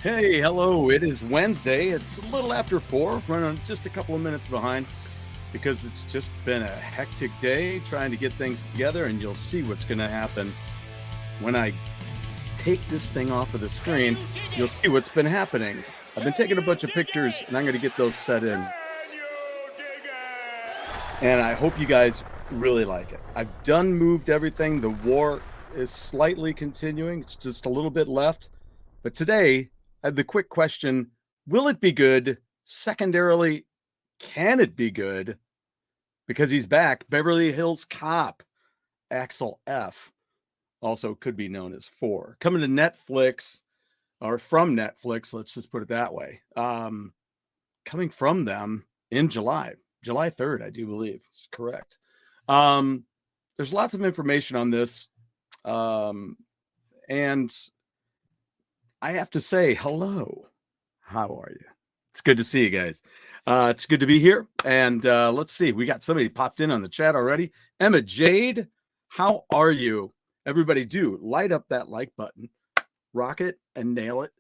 Hey, hello. It is Wednesday. It's a little after 4, running just a couple of minutes behind because it's just been a hectic day trying to get things together, and you'll see what's going to happen when I take this thing off of the screen. You'll see what's been happening. I've been taking a bunch of pictures, and I'm going to get those set in. And I hope you guys really like it. I've moved everything. The war is slightly continuing. It's just a little bit left. But today, I have the quick question, will it be good? Secondarily, can it be good? Because he's back. Beverly Hills Cop, Axel F, also could be known as 4. Coming to Netflix, or from Netflix, let's just put it that way. Coming from them in July 3rd, I do believe. It's correct. There's lots of information on this. And I have to say, hello. How are you? It's good to see you guys. It's good to be here. And let's see. We got somebody popped in on the chat already. Emma Jade, how are you? Everybody do light up that like button, rock it and nail it.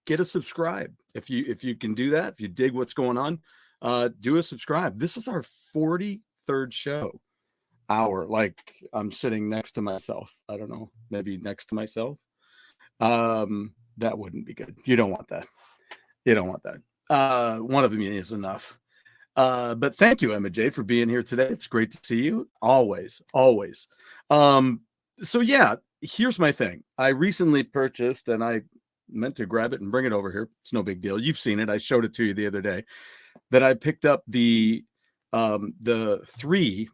Get a subscribe. If you can do that, if you dig what's going on, do a subscribe. This is our 43rd show. Like I'm sitting next to myself. I don't know, maybe next to myself. That wouldn't be good. You don't want that. You don't want that. One of them is enough. But thank you, Emma J, for being here today. It's great to see you. Always, always. So yeah, here's my thing. I recently purchased, and I meant to grab it and bring it over here. It's no big deal. You've seen it. I showed it to you the other day. That I picked up the 3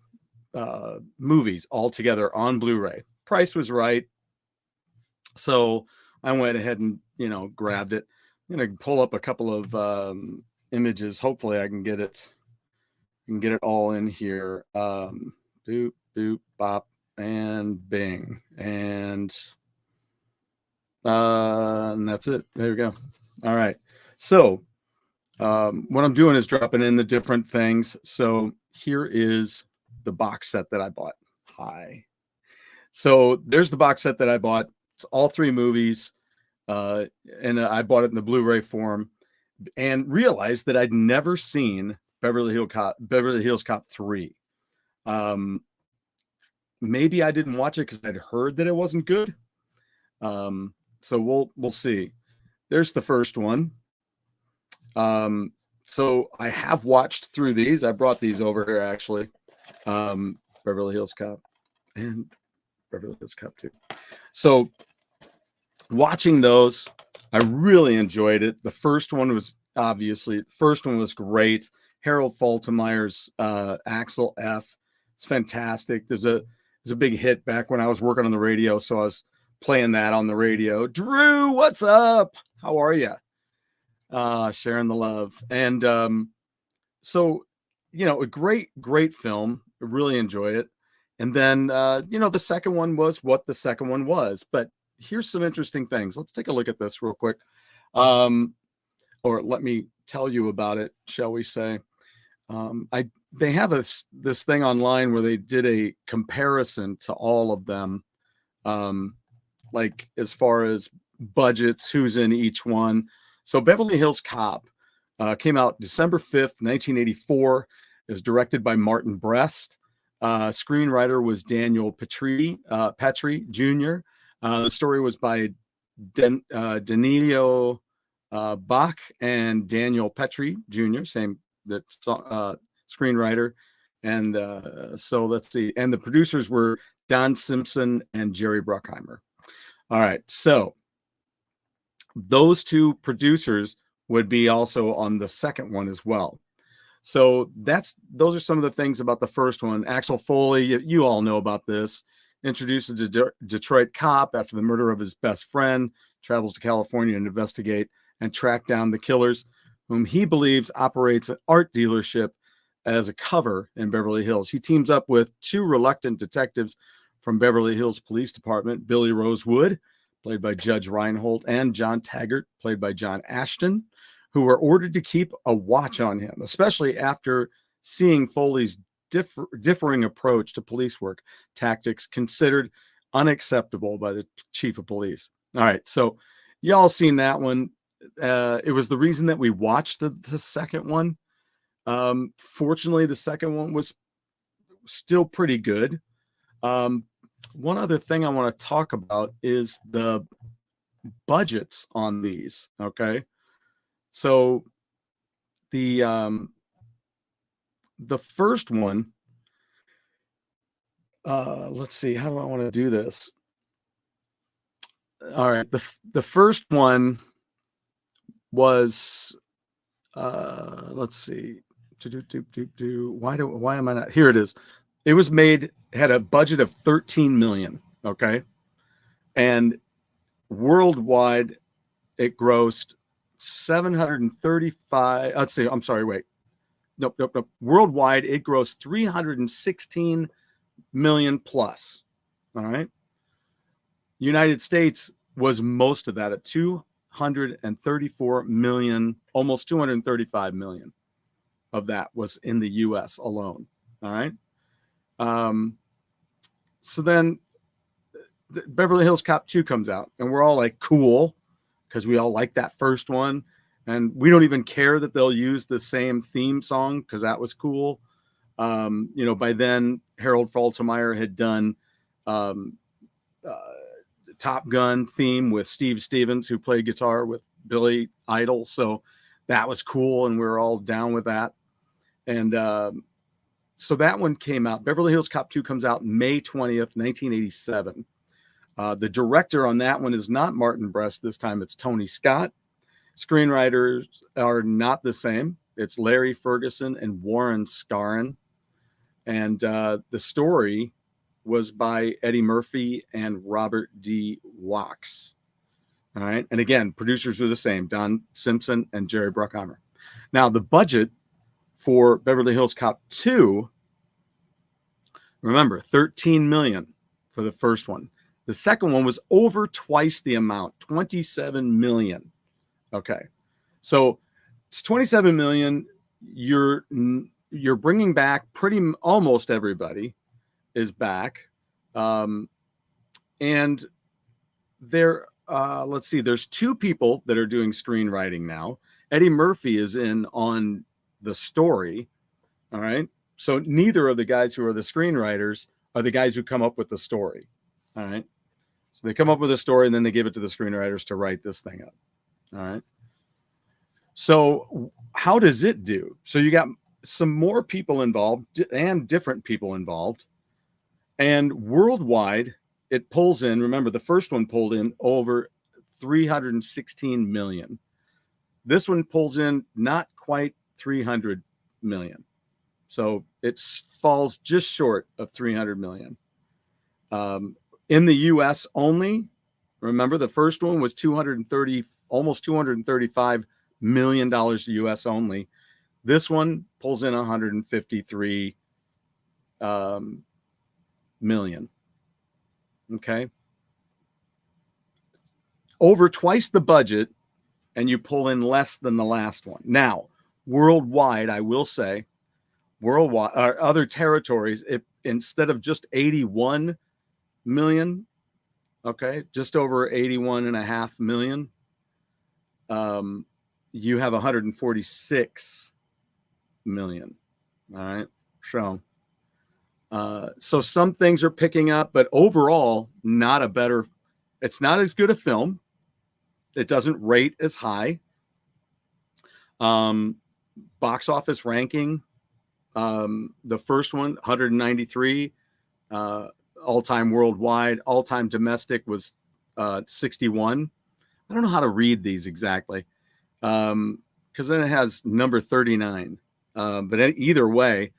movies all together on Blu-ray. Price was right. So I went ahead and, grabbed it. I'm going to pull up a couple of images. Hopefully I can get it all in here. Boop, boop, bop, and bing. And that's it. There we go. All right. So what I'm doing is dropping in the different things. So here is the box set that I bought. Hi. So there's the box set that I bought. It's all 3 movies. And I bought it in the Blu-ray form and realized that I'd never seen Beverly Hills Cop 3. Maybe I didn't watch it because I'd heard that it wasn't good. So we'll see. There's the first one. So I have watched through these. I brought these over here actually. Beverly Hills Cop and Beverly Hills Cop 2. So watching those, I really enjoyed it. The first one was great. Harold Faltermeyer's Axel F. It's fantastic. There's a big hit back when I was working on the radio, so I was playing that on the radio. Drew, what's up? How are you? Sharing the love. And so, a great film. I really enjoyed it. And then, the second one was what the second one was. But here's some interesting things. Let's take a look at this real quick. Or let me tell you about it, shall we say. They have this thing online where they did a comparison to all of them, like as far as budgets, who's in each one. So Beverly Hills Cop came out December 5th, 1984. It was directed by Martin Brest. Screenwriter was Daniel Petrie Jr. The story was by Danilo Bach and Daniel Petrie Jr., same screenwriter. And so let's see. And the producers were Don Simpson and Jerry Bruckheimer. All right. So those 2 producers would be also on the second one as well. So those are some of the things about the first one. Axel Foley, you all know about this. Introduced as a Detroit cop after the murder of his best friend, travels to California to investigate and track down the killers, whom he believes operates an art dealership as a cover in Beverly Hills. He teams up with 2 reluctant detectives from Beverly Hills Police Department, Billy Rosewood, played by Judge Reinhold, and John Taggart, played by John Ashton, who were ordered to keep a watch on him, especially after seeing Foley's differing approach to police work tactics considered unacceptable by the chief of police. All right, so y'all seen that one. It was the reason that we watched the second one. Fortunately, the second one was still pretty good. One other thing I want to talk about is the budgets on these. Okay, so the first one. Let's see. How do I want to do this? All right. The first one was let's see. Why am I not here? It is. It was made, had a budget of 13 million. Okay. And worldwide it grossed 735. Let's see. I'm sorry. Wait. Nope. Worldwide it grossed 316 million plus. All right. United States was most of that at 234 million, almost 235 million of that was in the US alone. All right. So then Beverly Hills Cop 2 comes out and we're all like, cool, because we all like that first one. And we don't even care that they'll use the same theme song because that was cool. By then Harold Faltermeyer had done Top Gun theme with Steve Stevens, who played guitar with Billy Idol. So that was cool. And we were all down with that. And so that one came out. Beverly Hills Cop 2 comes out May 20th, 1987. The director on that one is not Martin Brest. This time it's Tony Scott. Screenwriters are not the same. It's Larry Ferguson and Warren Scarron. And the story was by Eddie Murphy and Robert D. Wachs. All right. And again, producers are the same, Don Simpson and Jerry Bruckheimer. Now, the budget for Beverly Hills Cop 2, remember, 13 million for the first one. The second one was over twice the amount, 27 million. Okay. So it's 27 million. You're bringing back almost everybody is back. And there, let's see, there's two people that are doing screenwriting now. Eddie Murphy is in on the story. All right. So neither of the guys who are the screenwriters are the guys who come up with the story. All right. So they come up with a story and then they give it to the screenwriters to write this thing up. All right. So how does it do? So you got some more people involved and different people involved. And worldwide, it pulls in, remember, the first one pulled in over 316 million. This one pulls in not quite 300 million. So it falls just short of 300 million. In the US only, remember, the first one was almost $235 million US only. This one pulls in 153 million. Okay. Over twice the budget, and you pull in less than the last one. Now, worldwide, I will say, worldwide, other territories, instead of just 81 million, okay, just over 81.5 million, you have 146 million. All right. So some things are picking up, but overall, it's not as good a film. It doesn't rate as high. Box office ranking, the first one, 193, all-time worldwide. All-time domestic was 61. I don't know how to read these exactly, because then it has number 39. But either way,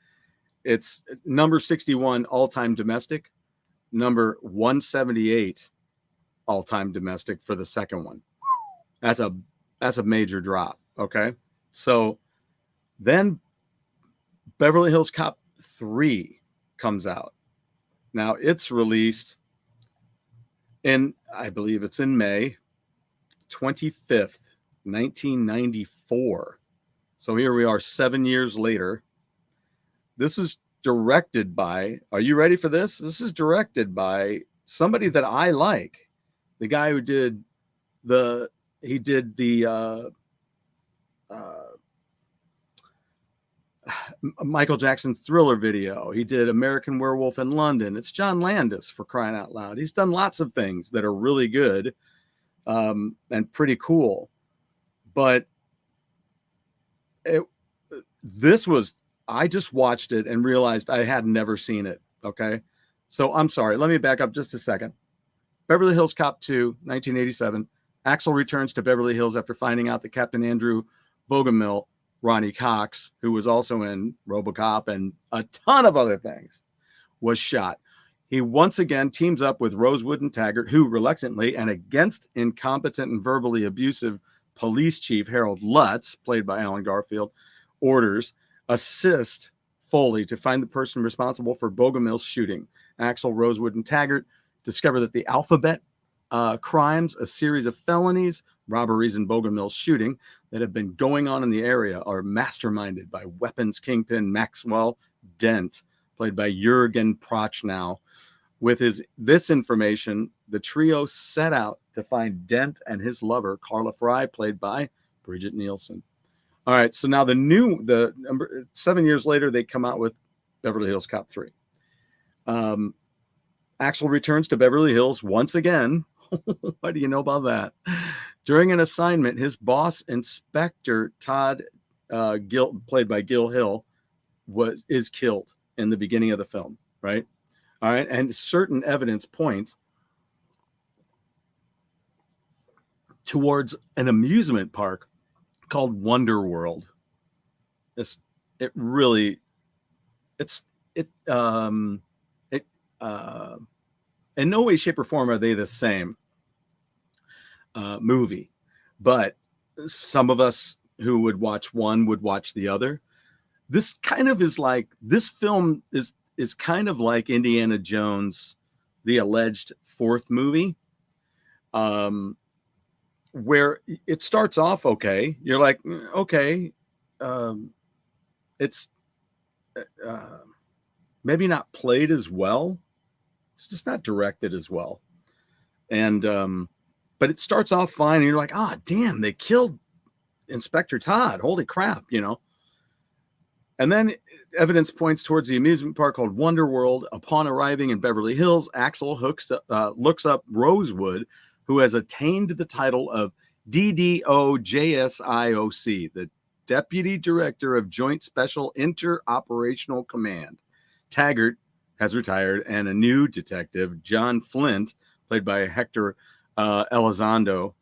it's number 61 all-time domestic, number 178 all-time domestic for the second one. That's a major drop. Okay. So then Beverly Hills Cop 3 comes out. Now it's released I believe it's in May 25th, 1994. So here we are 7 years later. This is directed by, are you ready for this? This is directed by somebody that I like. The guy who did the he did the Michael Jackson Thriller video. He did American Werewolf in London. It's John Landis, for crying out loud. He's done lots of things that are really good and pretty cool. But I just watched it and realized I had never seen it. Okay. So I'm sorry. Let me back up just a second. Beverly Hills Cop 2, 1987. Axel returns to Beverly Hills after finding out that Captain Andrew Bogomil, Ronnie Cox, who was also in RoboCop and a ton of other things, was shot. He once again teams up with Rosewood and Taggart, who reluctantly and against incompetent and verbally abusive police chief Harold Lutz, played by Alan Garfield, orders assist Foley to find the person responsible for Bogomil's shooting. Axel, Rosewood, and Taggart discover that the Alphabet crimes, a series of felonies, robberies, and Bogomil's shooting that have been going on in the area are masterminded by weapons kingpin Maxwell Dent, played by Jürgen Prochnow. With this information, the trio set out to find Dent and his lover, Carla Fry, played by Bridget Nielsen. All right, so now 7 years later, they come out with Beverly Hills Cop 3. Axel returns to Beverly Hills once again. What do you know about that? During an assignment, his boss, Inspector Todd played by Gil Hill, is killed in the beginning of the film, right? All right, and certain evidence points towards an amusement park called Wonder World. In no way, shape, or form are they the same movie, but some of us who would watch one would watch the other. This film is kind of like Indiana Jones, the alleged fourth movie, where it starts off okay. You're like, okay, it's maybe not played as well. It's just not directed as well. And, but it starts off fine. And you're like, damn, they killed Inspector Todd. Holy crap, you know? And then evidence points towards the amusement park called Wonder World. Upon arriving in Beverly Hills, Axel looks up Rosewood, who has attained the title of DDOJSIOC, the Deputy Director of Joint Special Interoperational Command. Taggart has retired, and a new detective, John Flint, played by Hector Elizondo,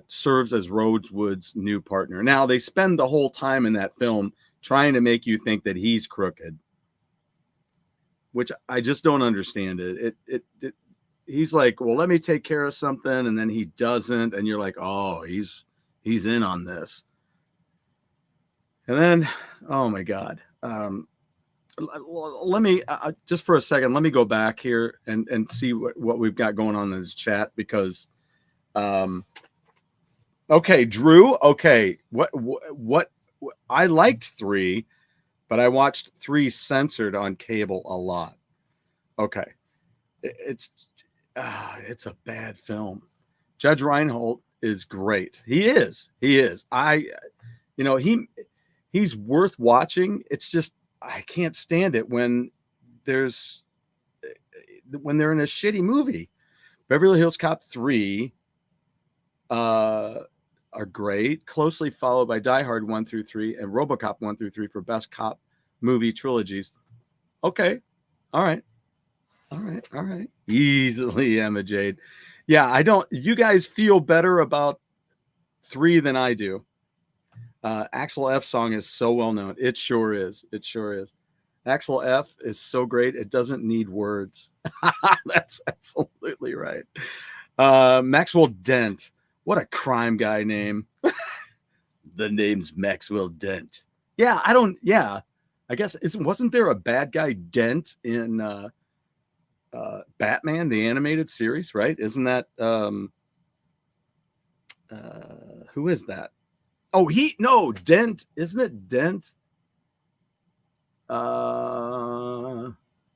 serves as Rosewood's new partner. Now, they spend the whole time in that film trying to make you think that he's crooked, which I just don't understand it. He's like, well, let me take care of something, and then he doesn't, and you're like, oh, he's in on this. And then, oh my God. Let me just for a second, let me go back here and see what we've got going on in this chat, because okay, Drew, okay, what I liked 3, but I watched 3 censored on cable a lot. Okay, it's a bad film. Judge Reinhold is great. He is. He's worth watching. It's just I can't stand it when they're in a shitty movie. Beverly Hills Cop 3 are great, closely followed by Die Hard 1 through 3 and RoboCop 1 through 3 for best cop movie trilogies. Okay. All right. Easily, Emma Jade. Yeah, you guys feel better about 3 than I do. Axel F song is so well known. It sure is. Axel F is so great. It doesn't need words. That's absolutely right. Maxwell Dent. What a crime guy name. The name's Maxwell Dent. Yeah, I guess wasn't there a bad guy Dent in Batman, the animated series, right? Isn't that who is that? Oh, Dent. Isn't it Dent?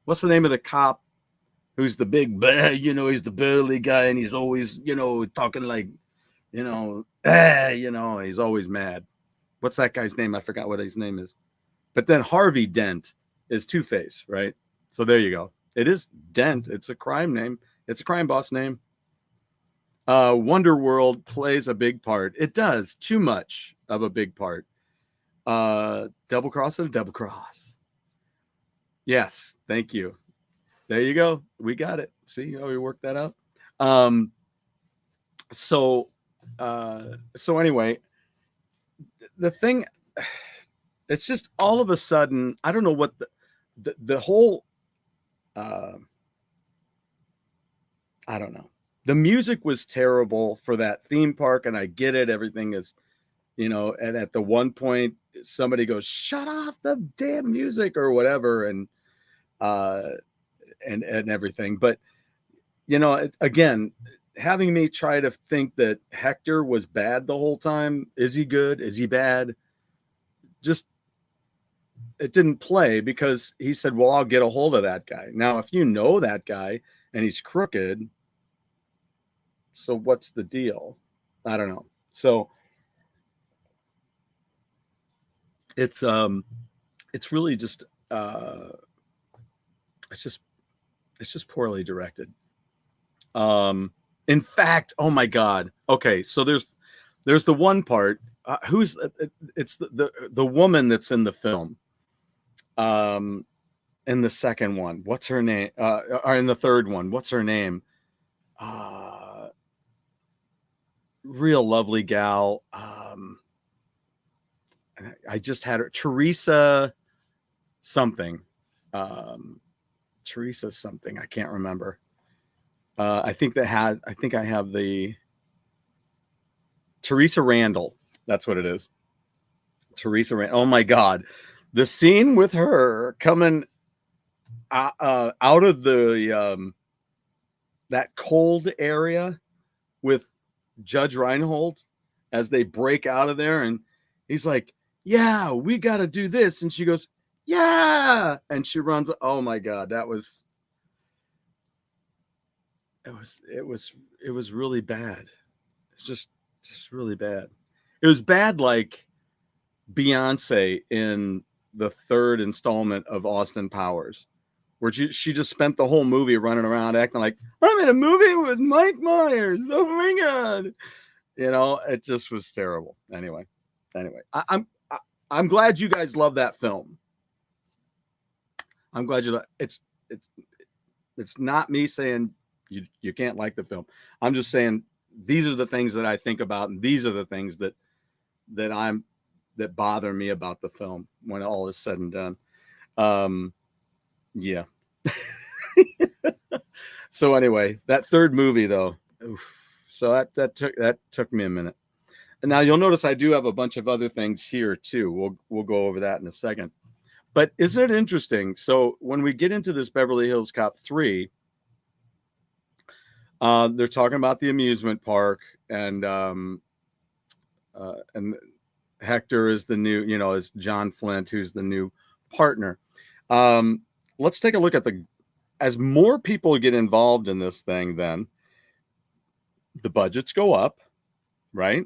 What's the name of the cop who's the big, he's the burly guy, and he's always, talking like, he's always mad. What's that guy's name? I forgot what his name is. But then Harvey Dent is Two-Face, right? So there you go. It is Dent. It's a crime name. It's a crime boss name. Wonderworld plays a big part. It does, too much of a big part. Double cross and a double cross. Yes, thank you. There you go. We got it. See how we worked that out? So anyway, the thing, it's just all of a sudden, I don't know what the whole, I don't know. The music was terrible for that theme park, and I get it. Everything is, and at the one point somebody goes, "Shut off the damn music," or whatever, and everything. But again, having me try to think that Hector was bad the whole time. Is he good? Is he bad? Just, it didn't play, because he said, well, I'll get a hold of that guy. Now, if you know that guy and he's crooked, so what's the deal? I don't know. So it's really just, it's just poorly directed. In fact, oh my God. Okay. So there's the one part, it's the woman that's in the film. In the second one, what's her name? Or in the third one, what's her name? Real lovely gal. I just had her, Teresa something. Teresa something. I can't remember. I think I have the Teresa Randall. That's what it is. Teresa Randall. Oh my God. The scene with her coming out of the that cold area with Judge Reinhold, as they break out of there, and he's like, yeah, we got to do this. And she goes, yeah. And she runs. Oh my God. It was really bad. It's just really bad. It was bad, like Beyonce in the third installment of Austin Powers, where she just spent the whole movie running around acting like, I'm in a movie with Mike Myers. Oh my God. It just was terrible. Anyway, I'm glad you guys love that film. I'm glad it's not me saying you can't like the film. I'm just saying these are the things that I think about, and these are the things that bother me about the film when all is said and done. Yeah. So anyway, that third movie though, so that took me a minute. And now you'll notice I do have a bunch of other things here too. We'll go over that in a second. But isn't it interesting? So when we get into this Beverly Hills Cop 3, they're talking about the amusement park, and Hector is the new, is John Flint, who's the new partner. Let's take a look at as more people get involved in this thing, then the budgets go up, right?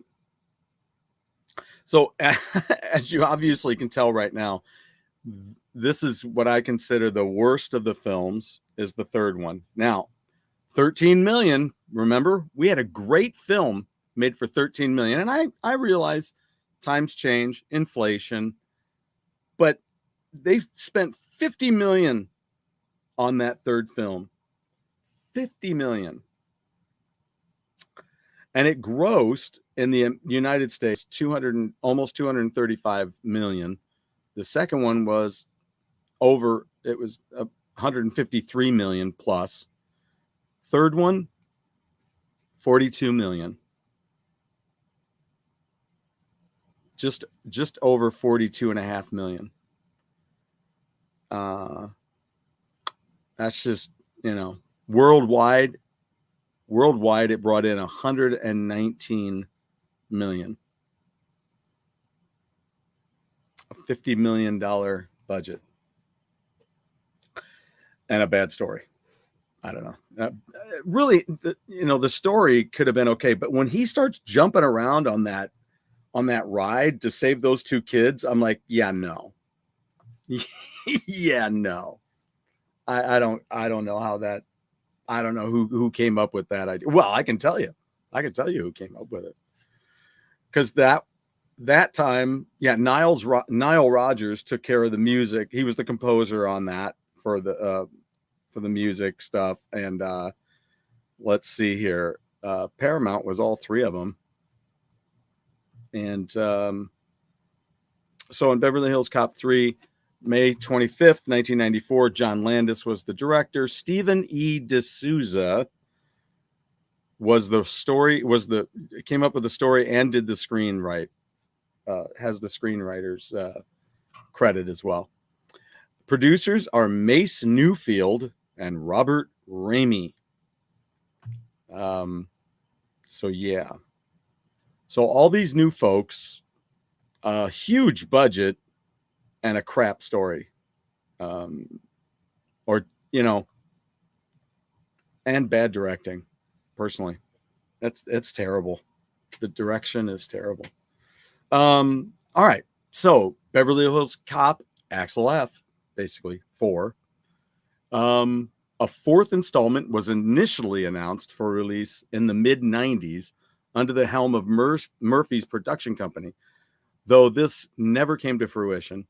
So as you obviously can tell right now, this is what I consider the worst of the films, is the third one. Now, 13 million. Remember, we had a great film made for 13 million. And I realize times change, inflation, but they spent 50 million on that third film. 50 million. And it grossed in the United States almost 235 million. The second one was it was 153 million plus. Third one, 42 million. Just over 42.5 million. That's just, worldwide it brought in 119 million. A $50 million budget. And a bad story. I don't know. Really, the story could have been okay, but when he starts jumping around on that ride to save those two kids, I'm like, yeah, no. Yeah, no. I don't know how that. I don't know who came up with that idea. Well, I can tell you who came up with it, because that time, yeah, Nile Rodgers took care of the music. He was the composer on that for the music stuff. And let's see here, Paramount was all three of them. And so in Beverly Hills Cop 3, May 25th, 1994, John Landis was the director. Stephen E. D'Souza came up with the story and did the screenwrite. Has the screenwriter's credit as well. Producers are Mace Newfield and Robert Ramey. So yeah. So all these new folks, a huge budget and a crap story. And bad directing, personally. It's terrible. The direction is terrible. All right. So Beverly Hills Cop, Axel F, basically 4. A fourth installment was initially announced for release in the mid-90s under the helm of Murphy's production company, though this never came to fruition.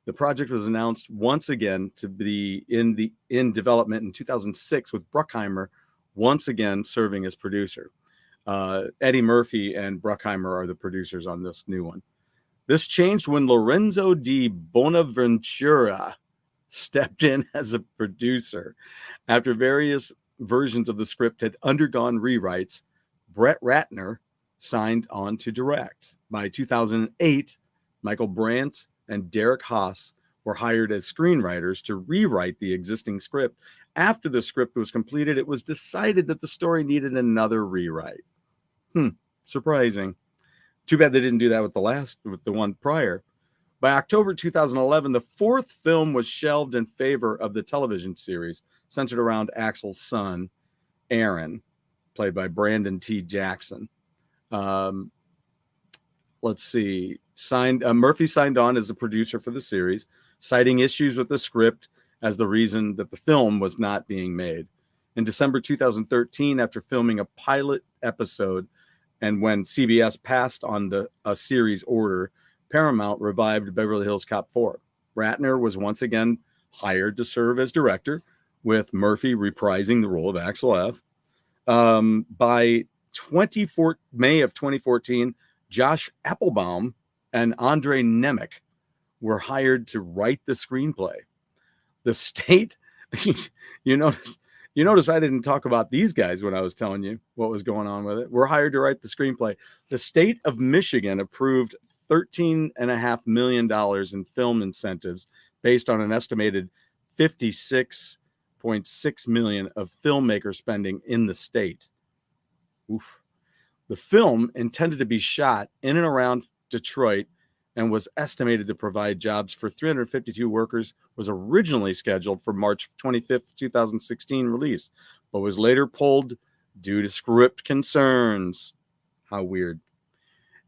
The project was announced once again to be in development in 2006, with Bruckheimer once again serving as producer. Eddie Murphy and Bruckheimer are the producers on this new one. This changed when Lorenzo di Bonaventura stepped in as a producer. After various versions of the script had undergone rewrites, Brett Ratner signed on to direct. By 2008, Michael Brandt and Derek Haas were hired as screenwriters to rewrite the existing script. After the script was completed, it was decided that the story needed another rewrite. Surprising. Too bad they didn't do that with the one prior. By October 2011, the fourth film was shelved in favor of the television series centered around Axel's son, Aaron, played by Brandon T. Jackson. Let's see. Murphy signed on as a producer for the series, citing issues with the script as the reason that the film was not being made. In December 2013, after filming a pilot episode, and when CBS passed on a series order, Paramount revived Beverly Hills Cop 4. Ratner was once again hired to serve as director, with Murphy reprising the role of Axel F. By May of 2014, Josh Applebaum and Andre Nemec were hired to write the screenplay. The state, you notice I didn't talk about these guys when I was telling you what was going on with it. We're hired to write the screenplay. The state of Michigan approved $13.5 million in film incentives based on an estimated $56.6 million of filmmaker spending in the state. Oof. The film, intended to be shot in and around Detroit and was estimated to provide jobs for 352 workers, was originally scheduled for March 25th, 2016 release, but was later pulled due to script concerns. How weird.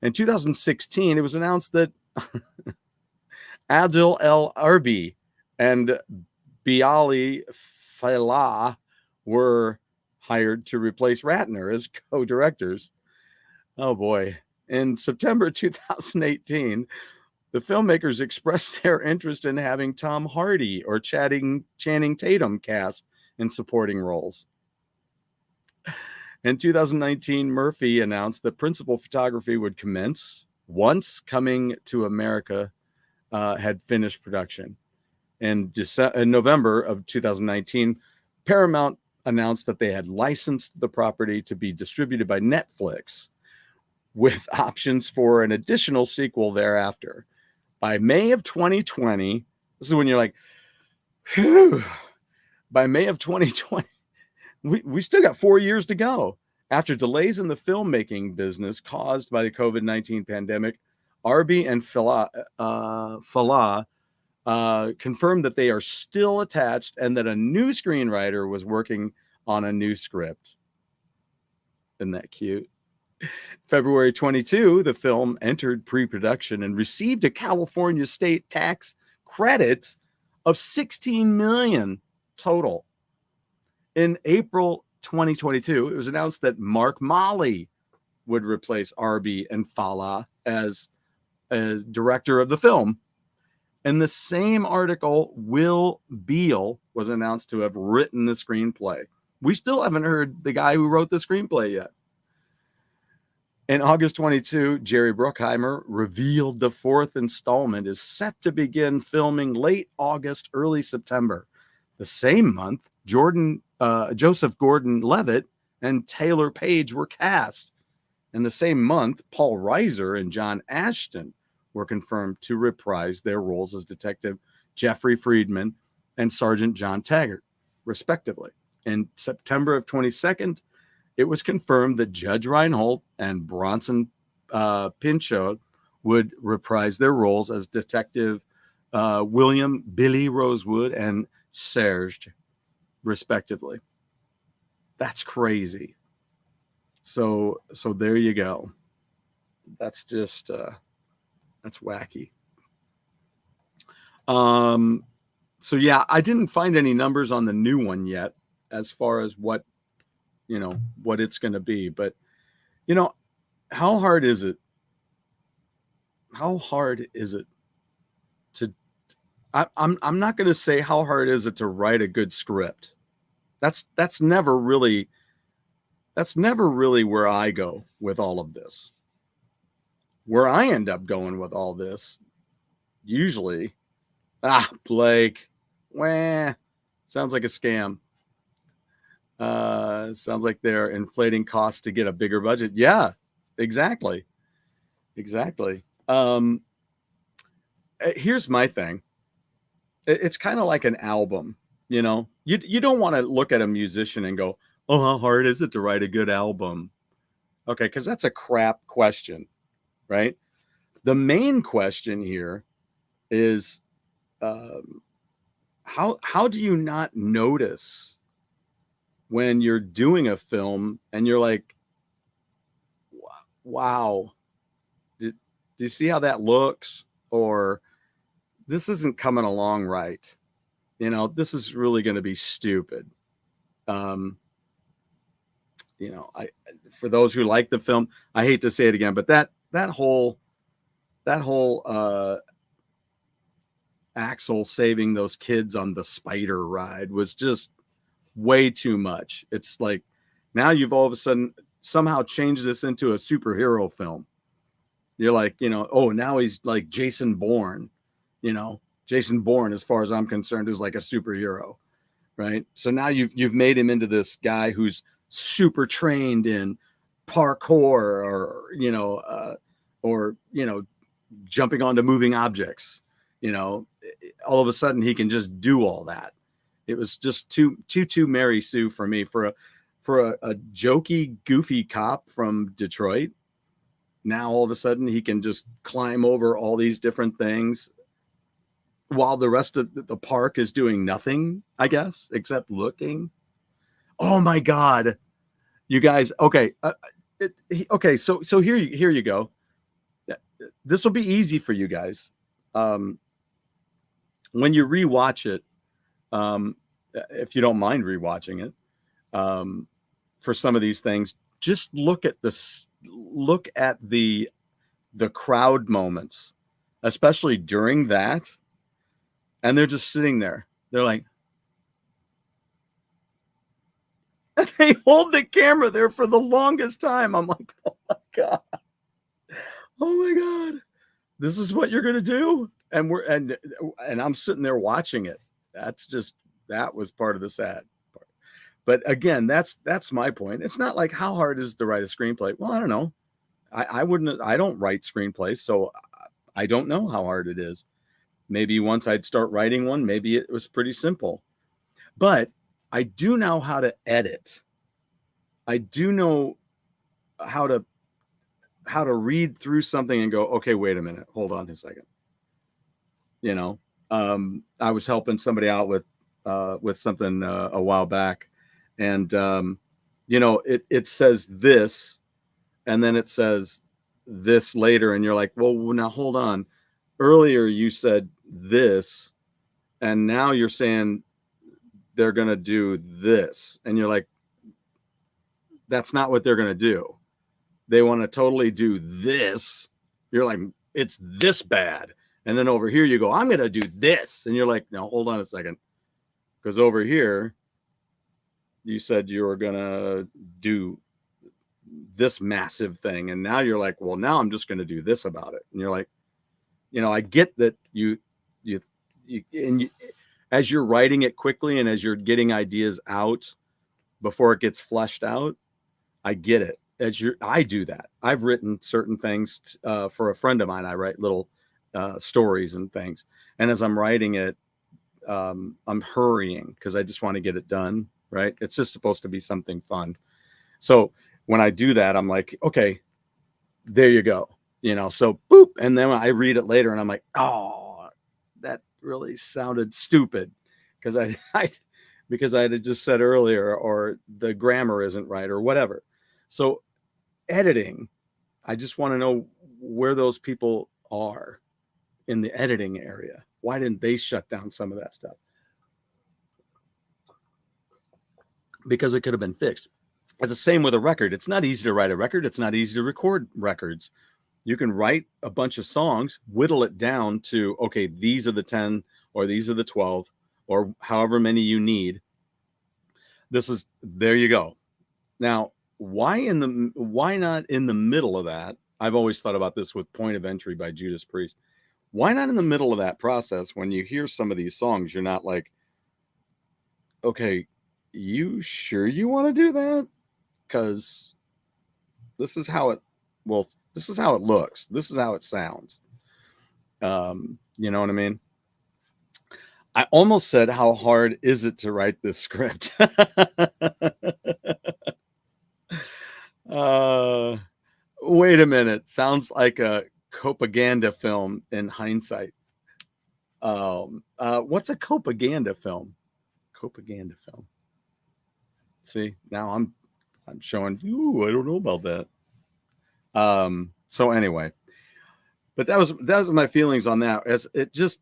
In 2016, it was announced that Adil El Arbi and Biali Falah were hired to replace Ratner as co-directors. Oh boy. In September 2018, the filmmakers expressed their interest in having Tom Hardy or Channing Tatum cast in supporting roles. In 2019, Murphy announced that principal photography would commence once Coming to America had finished production. In November of 2019, Paramount announced that they had licensed the property to be distributed by Netflix, with options for an additional sequel thereafter. By May of 2020, this is when you're like, whew. By May of 2020, we still got 4 years to go. After delays in the filmmaking business caused by the COVID-19 pandemic, Arbi and Falah confirmed that they are still attached and that a new screenwriter was working on a new script. Isn't that cute? February 22, the film entered pre-production and received a California state tax credit of $16 million total. In April 2022, it was announced that Mark Molly would replace Arby and Fala as director of the film. In the same article, Will Beal was announced to have written the screenplay. We still haven't heard the guy who wrote the screenplay yet. In August 22, Jerry Bruckheimer revealed the fourth installment is set to begin filming late August, early September. The same month, Joseph Gordon-Levitt and Taylor Page were cast. In the same month, Paul Reiser and John Ashton were confirmed to reprise their roles as Detective Jeffrey Friedman and Sergeant John Taggart, respectively. In September of 22nd, it was confirmed that Judge Reinhold and Bronson Pinchot would reprise their roles as Detective William Billy Rosewood and Serge, respectively. That's crazy. So there you go. That's just that's wacky. So yeah, I didn't find any numbers on the new one yet as far as what it's going to be, but how hard is it to I'm not going to say how hard is it to write a good script. That's never really where I go with all of this. Where I end up going with all this, usually, Blake, sounds like a scam. Sounds like they're inflating costs to get a bigger budget. Yeah, exactly. Here's my thing. It's kind of like an album, you don't want to look at a musician and go, oh, how hard is it to write a good album? Okay, because that's a crap question, right? The main question here is how do you not notice when you're doing a film and you're like, wow, do you see how that looks? Or this isn't coming along right. This is really going to be stupid. For those who like the film, I hate to say it again, but that whole Axel saving those kids on the spider ride was just way too much. It's like now you've all of a sudden somehow changed this into a superhero film. You're like, oh, now he's like Jason Bourne. Jason Bourne, as far as I'm concerned, is like a superhero, right? So now you've made him into this guy who's super trained in parkour or jumping onto moving objects. All of a sudden he can just do all that. It was just too Mary Sue for me for a jokey, goofy cop from Detroit. Now all of a sudden he can just climb over all these different things while the rest of the park is doing nothing, I guess, except looking. Oh my God, you guys. Okay. Okay. So here you go. This will be easy for you guys. When you rewatch it, if you don't mind rewatching it, for some of these things, just look at the crowd moments, especially during that. And they're just sitting there. They're like, and they hold the camera there for the longest time. I'm like, oh my God. Oh my God. This is what you're going to do. And I'm sitting there watching it. That was part of the sad part. But again, that's my point. It's not like how hard is it to write a screenplay? Well, I don't know. I don't write screenplays, so I don't know how hard it is. Maybe once I'd start writing one, maybe it was pretty simple. But I do know how to edit. I do know how to read through something and go, okay, wait a minute, hold on a second. I was helping somebody out with something a while back, and it says this, and then it says this later, and you're like, well, now hold on. Earlier you said this, and now you're saying they're gonna do this, and you're like, that's not what they're gonna do. They want to totally do this. You're like, it's this bad. And then over here you go, I'm gonna do this, and you're like, no, hold on a second, because over here you said you were gonna do this massive thing, and now you're like, well, now I'm just gonna do this about it. And you're like, I get that you as you're writing it quickly and as you're getting ideas out before it gets fleshed out, I get it. I do that. I've written certain things for a friend of mine. I write little stories and things, and as I'm writing it, I'm hurrying because I just want to get it done. Right? It's just supposed to be something fun. So when I do that, I'm like, okay, there you go. So boop, and then I read it later, and I'm like, oh, that really sounded stupid because because I had just said earlier, or the grammar isn't right, or whatever. So editing, I just want to know where those people are in the editing area. Why didn't they shut down some of that stuff? Because it could have been fixed. It's the same with a record. It's not easy to write a record. It's not easy to record records. You can write a bunch of songs, whittle it down to, okay, these are the 10 or these are the 12 or however many you need. There you go. Now, why not in the middle of that? I've always thought about this with Point of Entry by Judas Priest. Why not in the middle of that process, when you hear some of these songs, you're not like, okay, you sure you want to do that? Because this is how it looks. This is how it sounds. You know what I mean? I almost said, how hard is it to write this script? Wait a minute. Sounds like a propaganda film in hindsight. What's a propaganda film? Propaganda film. See, now I'm showing you. I don't know about that. So anyway, but that was my feelings on that. As it just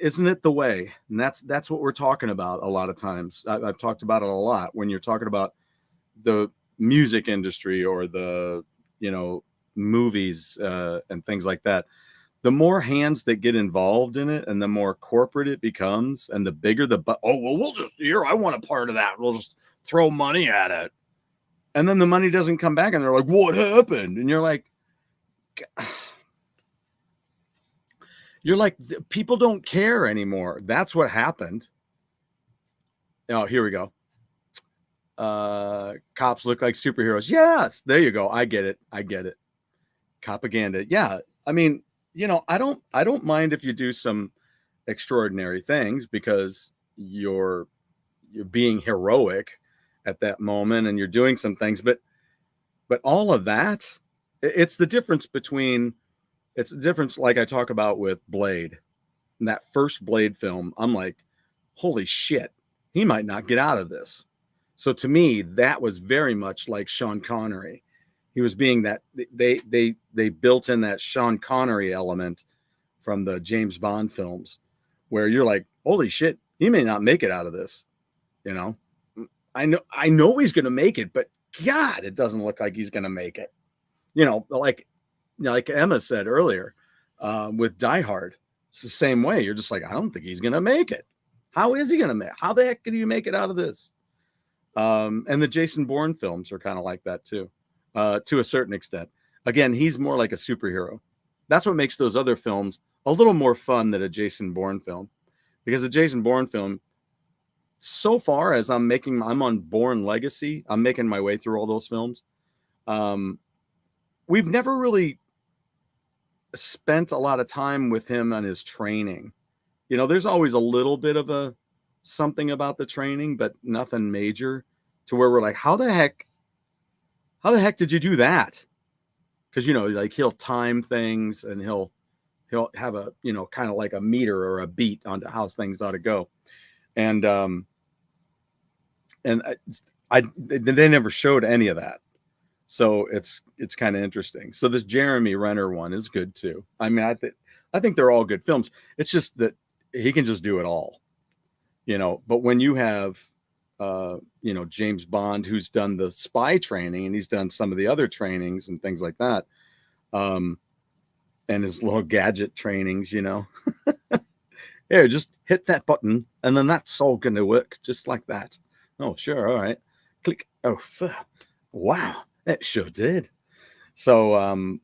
isn't it the way, and that's what we're talking about a lot of times. I've talked about it a lot when you're talking about the music industry or the movies and things like that. The more hands that get involved in it, and the more corporate it becomes, and the bigger we'll just I want a part of that. We'll just throw money at it. And then the money doesn't come back, and they're like, what happened? And you're like, people don't care anymore. That's what happened. Oh, here we go. Cops look like superheroes. Yes, there you go. I get it. Propaganda. Yeah. I mean, I don't mind if you do some extraordinary things because you're being heroic at that moment and you're doing some things, but all of that, it's the difference like I talk about with Blade. In that first Blade film, I'm like, holy shit, he might not get out of this. So to me, that was very much like Sean Connery. He was being that they built in that Sean Connery element from the James Bond films, where you're like, holy shit, he may not make it out of this. I know he's going to make it, but God, it doesn't look like he's going to make it. Like Emma said earlier, with Die Hard, it's the same way. You're just like, I don't think he's going to make it. How is he going to make? How the heck can you make it out of this? And the Jason Bourne films are kind of like that too, to a certain extent. Again, he's more like a superhero. That's what makes those other films a little more fun than a Jason Bourne film, because the Jason Bourne film, so far as I'm on Bourne Legacy, I'm making my way through all those films. We've never really spent a lot of time with him on his training. There's always a little bit of something about the training, but nothing major to where we're like, how the heck did you do that? Because like he'll time things and he'll he'll have a, you know, kind of like a meter or a beat onto how things ought to go. And they never showed any of that. So it's kind of interesting. So this Jeremy Renner one is good too. I mean, I think they're all good films. It's just that he can just do it all, you know. But when you have, you know, James Bond, who's done the spy training and he's done some of the other trainings and things like that, and his little gadget trainings, you know, yeah, just hit that button and then that's all going to work just like that. Oh, sure, all right, click. Oh, wow, it sure did. So,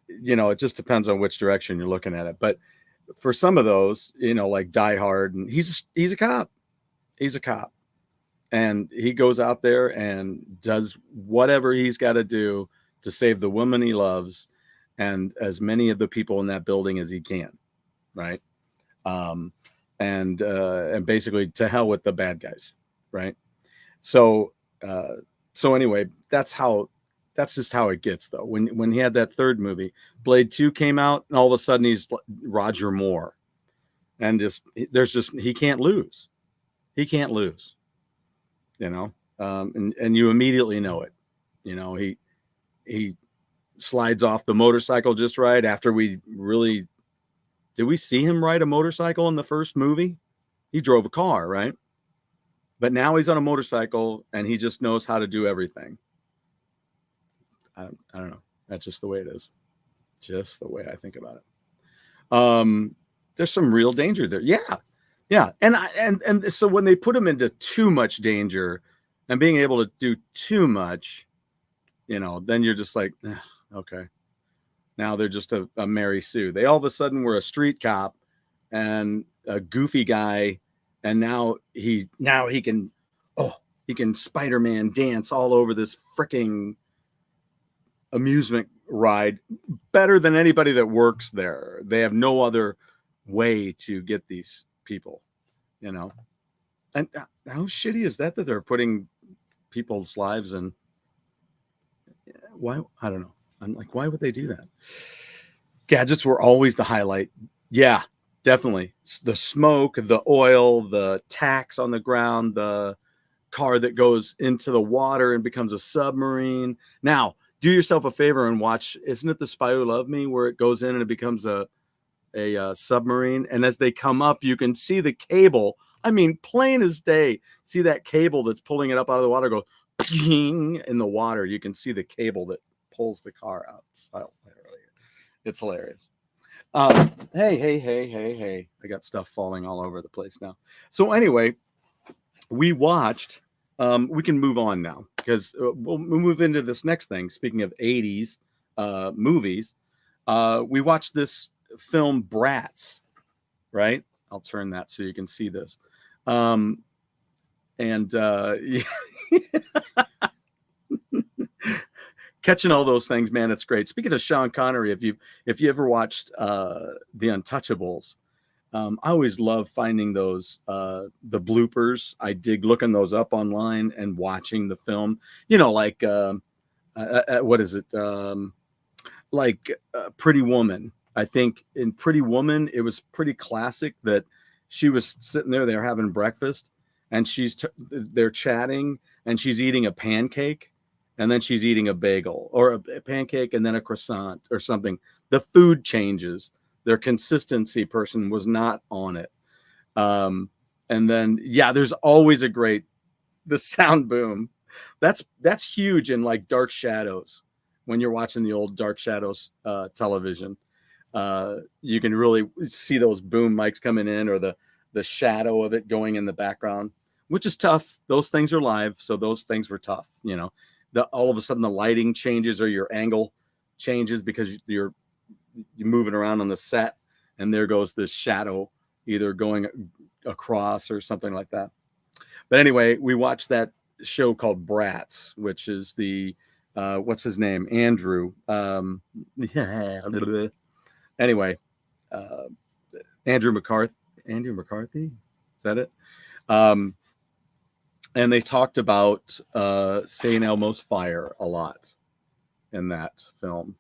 you know, it just depends on which direction you're looking at it. But for some of those, you know, like Die Hard, and he's a cop. He's a cop. And he goes out there and does whatever he's got to do to save the woman he loves and as many of the people in that building as he can. Right. And basically to hell with the bad guys. Right. So anyway, that's just how it gets though. When he had that third movie, Blade 2 came out, and all of a sudden he's Roger Moore. And he can't lose. He can't lose. You know, and you immediately know it. You know, he slides off the motorcycle just right after did we see him ride a motorcycle in the first movie? He drove a car, right? But now he's on a motorcycle and he just knows how to do everything. I don't know. That's just the way it is. Just the way I think about it. There's some real danger there. Yeah. Yeah. And so when they put him into too much danger and being able to do too much, you know, then you're just like, okay. Now they're just a Mary Sue. They all of a sudden were a street cop and a goofy guy. And now he can Spider-Man dance all over this freaking amusement ride better than anybody that works there. They have no other way to get these people, you know. And how shitty is that they're putting people's lives in? Why? I don't know. I'm like, why would they do that? Gadgets were always the highlight. Yeah, definitely. The smoke, the oil, the tacks on the ground, the car that goes into the water and becomes a submarine. Now, do yourself a favor and watch, isn't it The Spy Who Loved Me, where it goes in and it becomes a submarine, and as they come up you can see the cable. I mean, plain as day, see that cable that's pulling it up out of the water go in the water. You can see the cable that pulls the car out. It's hilarious. Hey, I got stuff falling all over the place now. So anyway, we watched we can move on now because we'll move into this next thing. Speaking of 80s movies, we watched this film Bratz, right? I'll turn that so you can see this. Catching all those things, man, it's great. Speaking of Sean Connery, if you ever watched The Untouchables, I always love finding those the bloopers. I dig looking those up online and watching the film. You know, like what is it? Pretty Woman. I think in Pretty Woman, it was pretty classic that she was sitting there, they're having breakfast, and they're chatting, and she's eating a pancake, and then she's eating a bagel or a pancake and then a croissant or something. The food changes. Their consistency person was not on it. And then, yeah, there's always the sound boom. That's huge in like Dark Shadows. When you're watching the old Dark Shadows television, you can really see those boom mics coming in, or the shadow of it going in the background, which is tough. Those things are live, so those things were tough. You know, all of a sudden the lighting changes or your angle changes because you're moving around on the set, and there goes this shadow either going across or something like that. But anyway, we watched that show called Bratz, which is the what's his name? Andrew. Anyway, Andrew McCarthy. Is that it? And they talked about St. Elmo's Fire a lot in that film.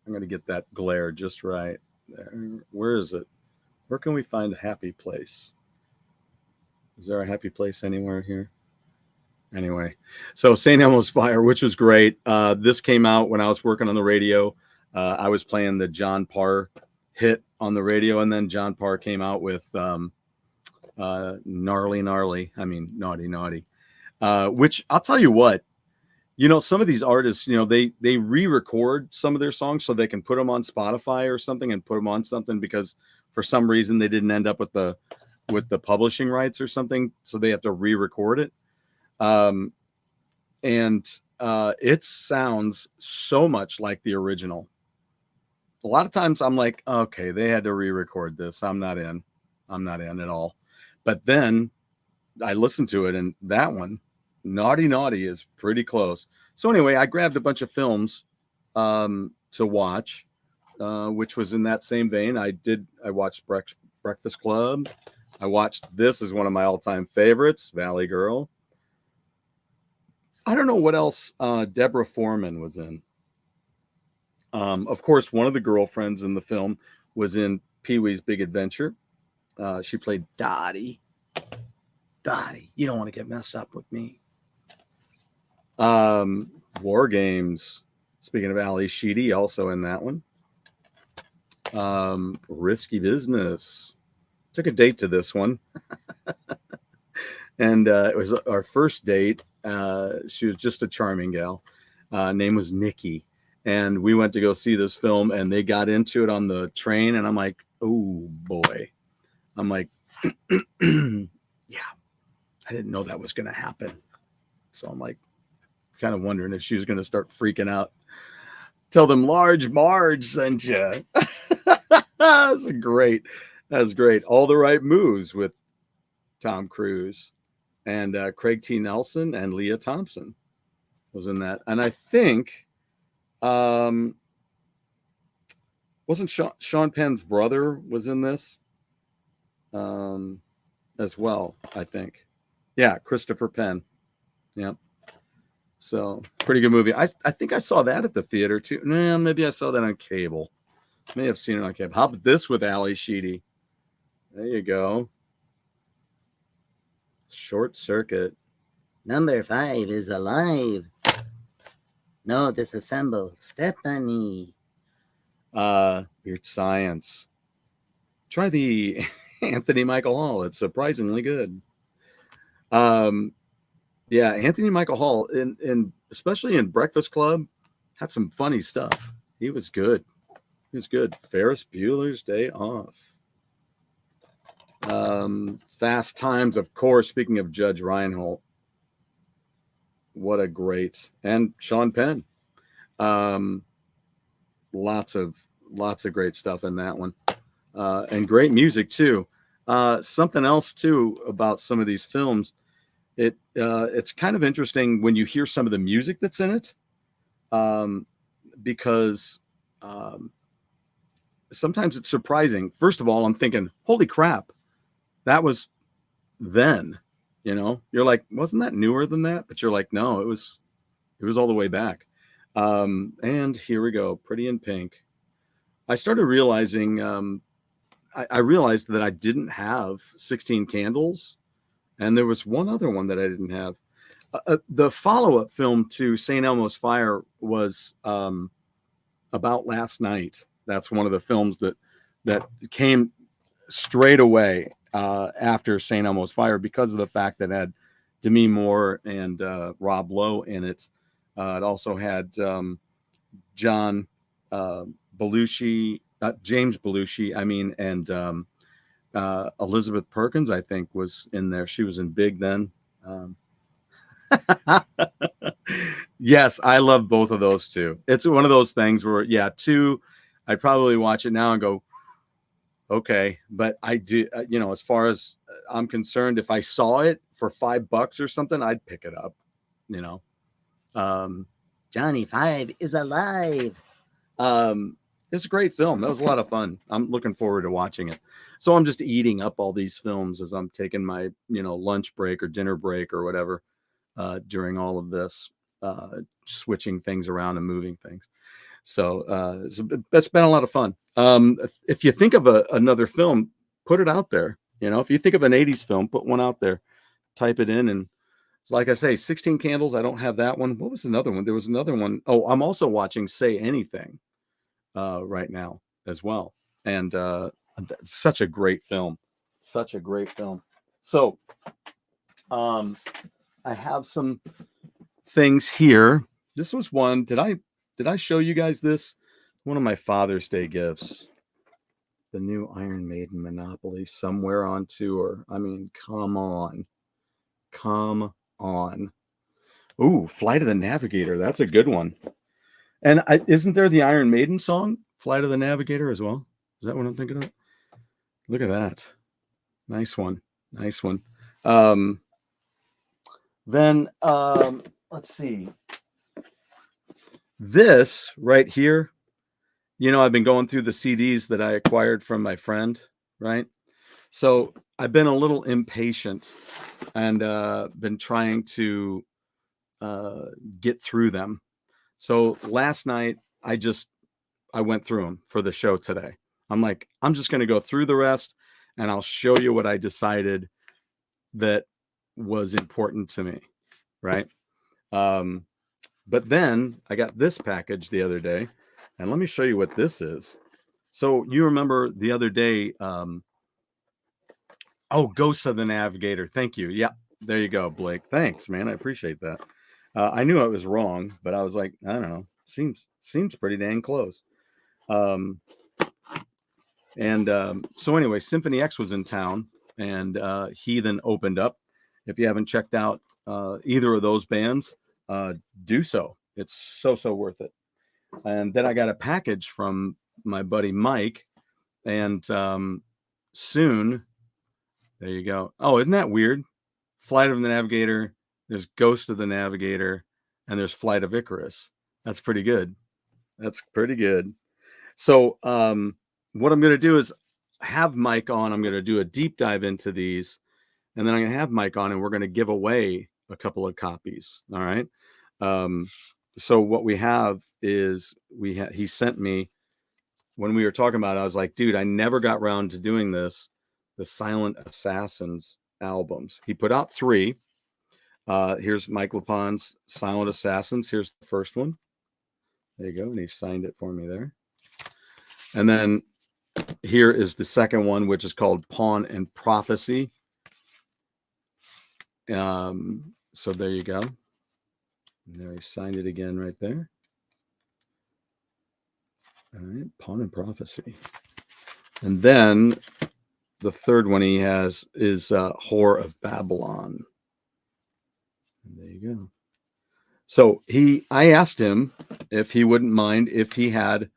I'm going to get that glare just right. Where is it? Where can we find a happy place? Is there a happy place anywhere here? Anyway, so St. Elmo's Fire, which was great. This came out when I was working on the radio. I was playing the John Parr hit on the radio, and then John Parr came out with Gnarly Gnarly. I mean, Naughty Naughty. Which I'll tell you what, some of these artists, they re-record some of their songs so they can put them on Spotify or something and put them on something because for some reason they didn't end up with the publishing rights or something, so they have to re-record it. And it sounds so much like the original. A lot of times I'm like, okay, they had to re-record this. I'm not in at all. But then I listened to it, and that one, Naughty Naughty, is pretty close. So anyway, I grabbed a bunch of films to watch, which was in that same vein. I watched Breakfast Club. I watched, this is one of my all-time favorites, Valley Girl. I don't know what else Deborah Foreman was in. Of course, one of the girlfriends in the film was in Pee-wee's Big Adventure. She played Dottie. Dottie, you don't want to get messed up with me. War Games. Speaking of Ali Sheedy, also in that one. Risky Business. Took a date to this one. And it was our first date. She was just a charming gal. Name was Nikki. And we went to go see this film, and they got into it on the train. And I'm like, oh, boy. I'm like, yeah, I didn't know that was going to happen. So I'm like, kind of wondering if she was going to start freaking out. Tell them Large Marge sent you. That's great. That's great. All the Right Moves with Tom Cruise and Craig T. Nelson and Leah Thompson was in that. And I think, wasn't Sean Penn's brother was in this as well, I think. Yeah, Christopher Penn. Yeah. So pretty good movie. I think I saw that at the theater too. Nah, maybe I saw that on cable. May have seen it on cable. How about this with Ali Sheedy? There you go. Short Circuit. Number 5 is alive. No, disassemble. Stephanie. Weird Science. Try the Anthony Michael Hall. It's surprisingly good. Yeah, Anthony Michael Hall, in especially in Breakfast Club, had some funny stuff. He was good. He was good. Ferris Bueller's Day Off. Fast Times, of course. Speaking of Judge Reinhold, what a great, and Sean Penn. Lots of great stuff in that one, and great music too. Something else too about some of these films. It's kind of interesting when you hear some of the music that's in it, because sometimes it's surprising. First of all, I'm thinking, holy crap, that was then, you're like, wasn't that newer than that? But you're like, no, it was all the way back. And here we go. Pretty in Pink. I started realizing, I realized that I didn't have 16 Candles. And there was one other one that I didn't have. The follow-up film to St. Elmo's Fire was About Last Night. That's one of the films that came straight away after St. Elmo's Fire because of the fact that it had Demi Moore and Rob Lowe in it. It also had James Belushi, and Elizabeth Perkins, I think, was in there. She was in Big then. Yes, I love both of those too. It's one of those things where, yeah, 2, I'd probably watch it now and go, okay. But I do, as far as I'm concerned, if I saw it for $5 or something, I'd pick it up, Johnny 5 is alive. It's a great film. That was a lot of fun. I'm looking forward to watching it. So I'm just eating up all these films as I'm taking my, lunch break or dinner break or whatever during all of this, switching things around and moving things. So that's been a lot of fun. If you think of another film, put it out there. You know, if you think of an 80s film, put one out there, type it in. And like I say, 16 Candles, I don't have that one. What was another one? There was another one. Oh, I'm also watching Say Anything right now as well. And such a great film. Such a great film. So I have some things here. This was one. Did I show you guys this? One of my Father's Day gifts. The new Iron Maiden Monopoly, Somewhere on Tour. I mean, come on. Come on. Ooh, Flight of the Navigator. That's a good one. And isn't there the Iron Maiden song, Flight of the Navigator, as well? Is that what I'm thinking of? Look at that. Nice one. Nice one. Then let's see. This right here, you know, I've been going through the CDs that I acquired from my friend, right? So I've been a little impatient and been trying to get through them. So last night, I went through them for the show today. I'm like, I'm just going to go through the rest and I'll show you what I decided that was important to me, right? But then I got this package the other day, and let me show you what this is. So you remember the other day, Ghosts of the Navigator. Thank you. Yeah, there you go, Blake. Thanks, man. I appreciate that. I knew I was wrong, but I was like, I don't know. Seems pretty dang close. So anyway, Symphony X was in town, and Heathen opened up. If you haven't checked out either of those bands, do so. It's so worth it. And then I got a package from my buddy Mike, and soon, there you go. Oh, isn't that weird? Flight of the Navigator, there's Ghost of the Navigator, and there's Flight of Icarus. That's pretty good. That's pretty good. So what I'm going to do is have Mike on. I'm going to do a deep dive into these, and then I'm going to have Mike on, and we're going to give away a couple of copies. All right. So what we have is he sent me, when we were talking about it, I was like, dude, I never got around to doing this, the Silent Assassins albums. He put out 3. Here's Mike LaPon's Silent Assassins. Here's the first one. There you go. And he signed it for me there. And then here is the second one, which is called Pawn and Prophecy. So there you go. And there he signed it again right there. All right, Pawn and Prophecy. And then the third one he has is Whore of Babylon. And there you go. So I asked him if he wouldn't mind if he had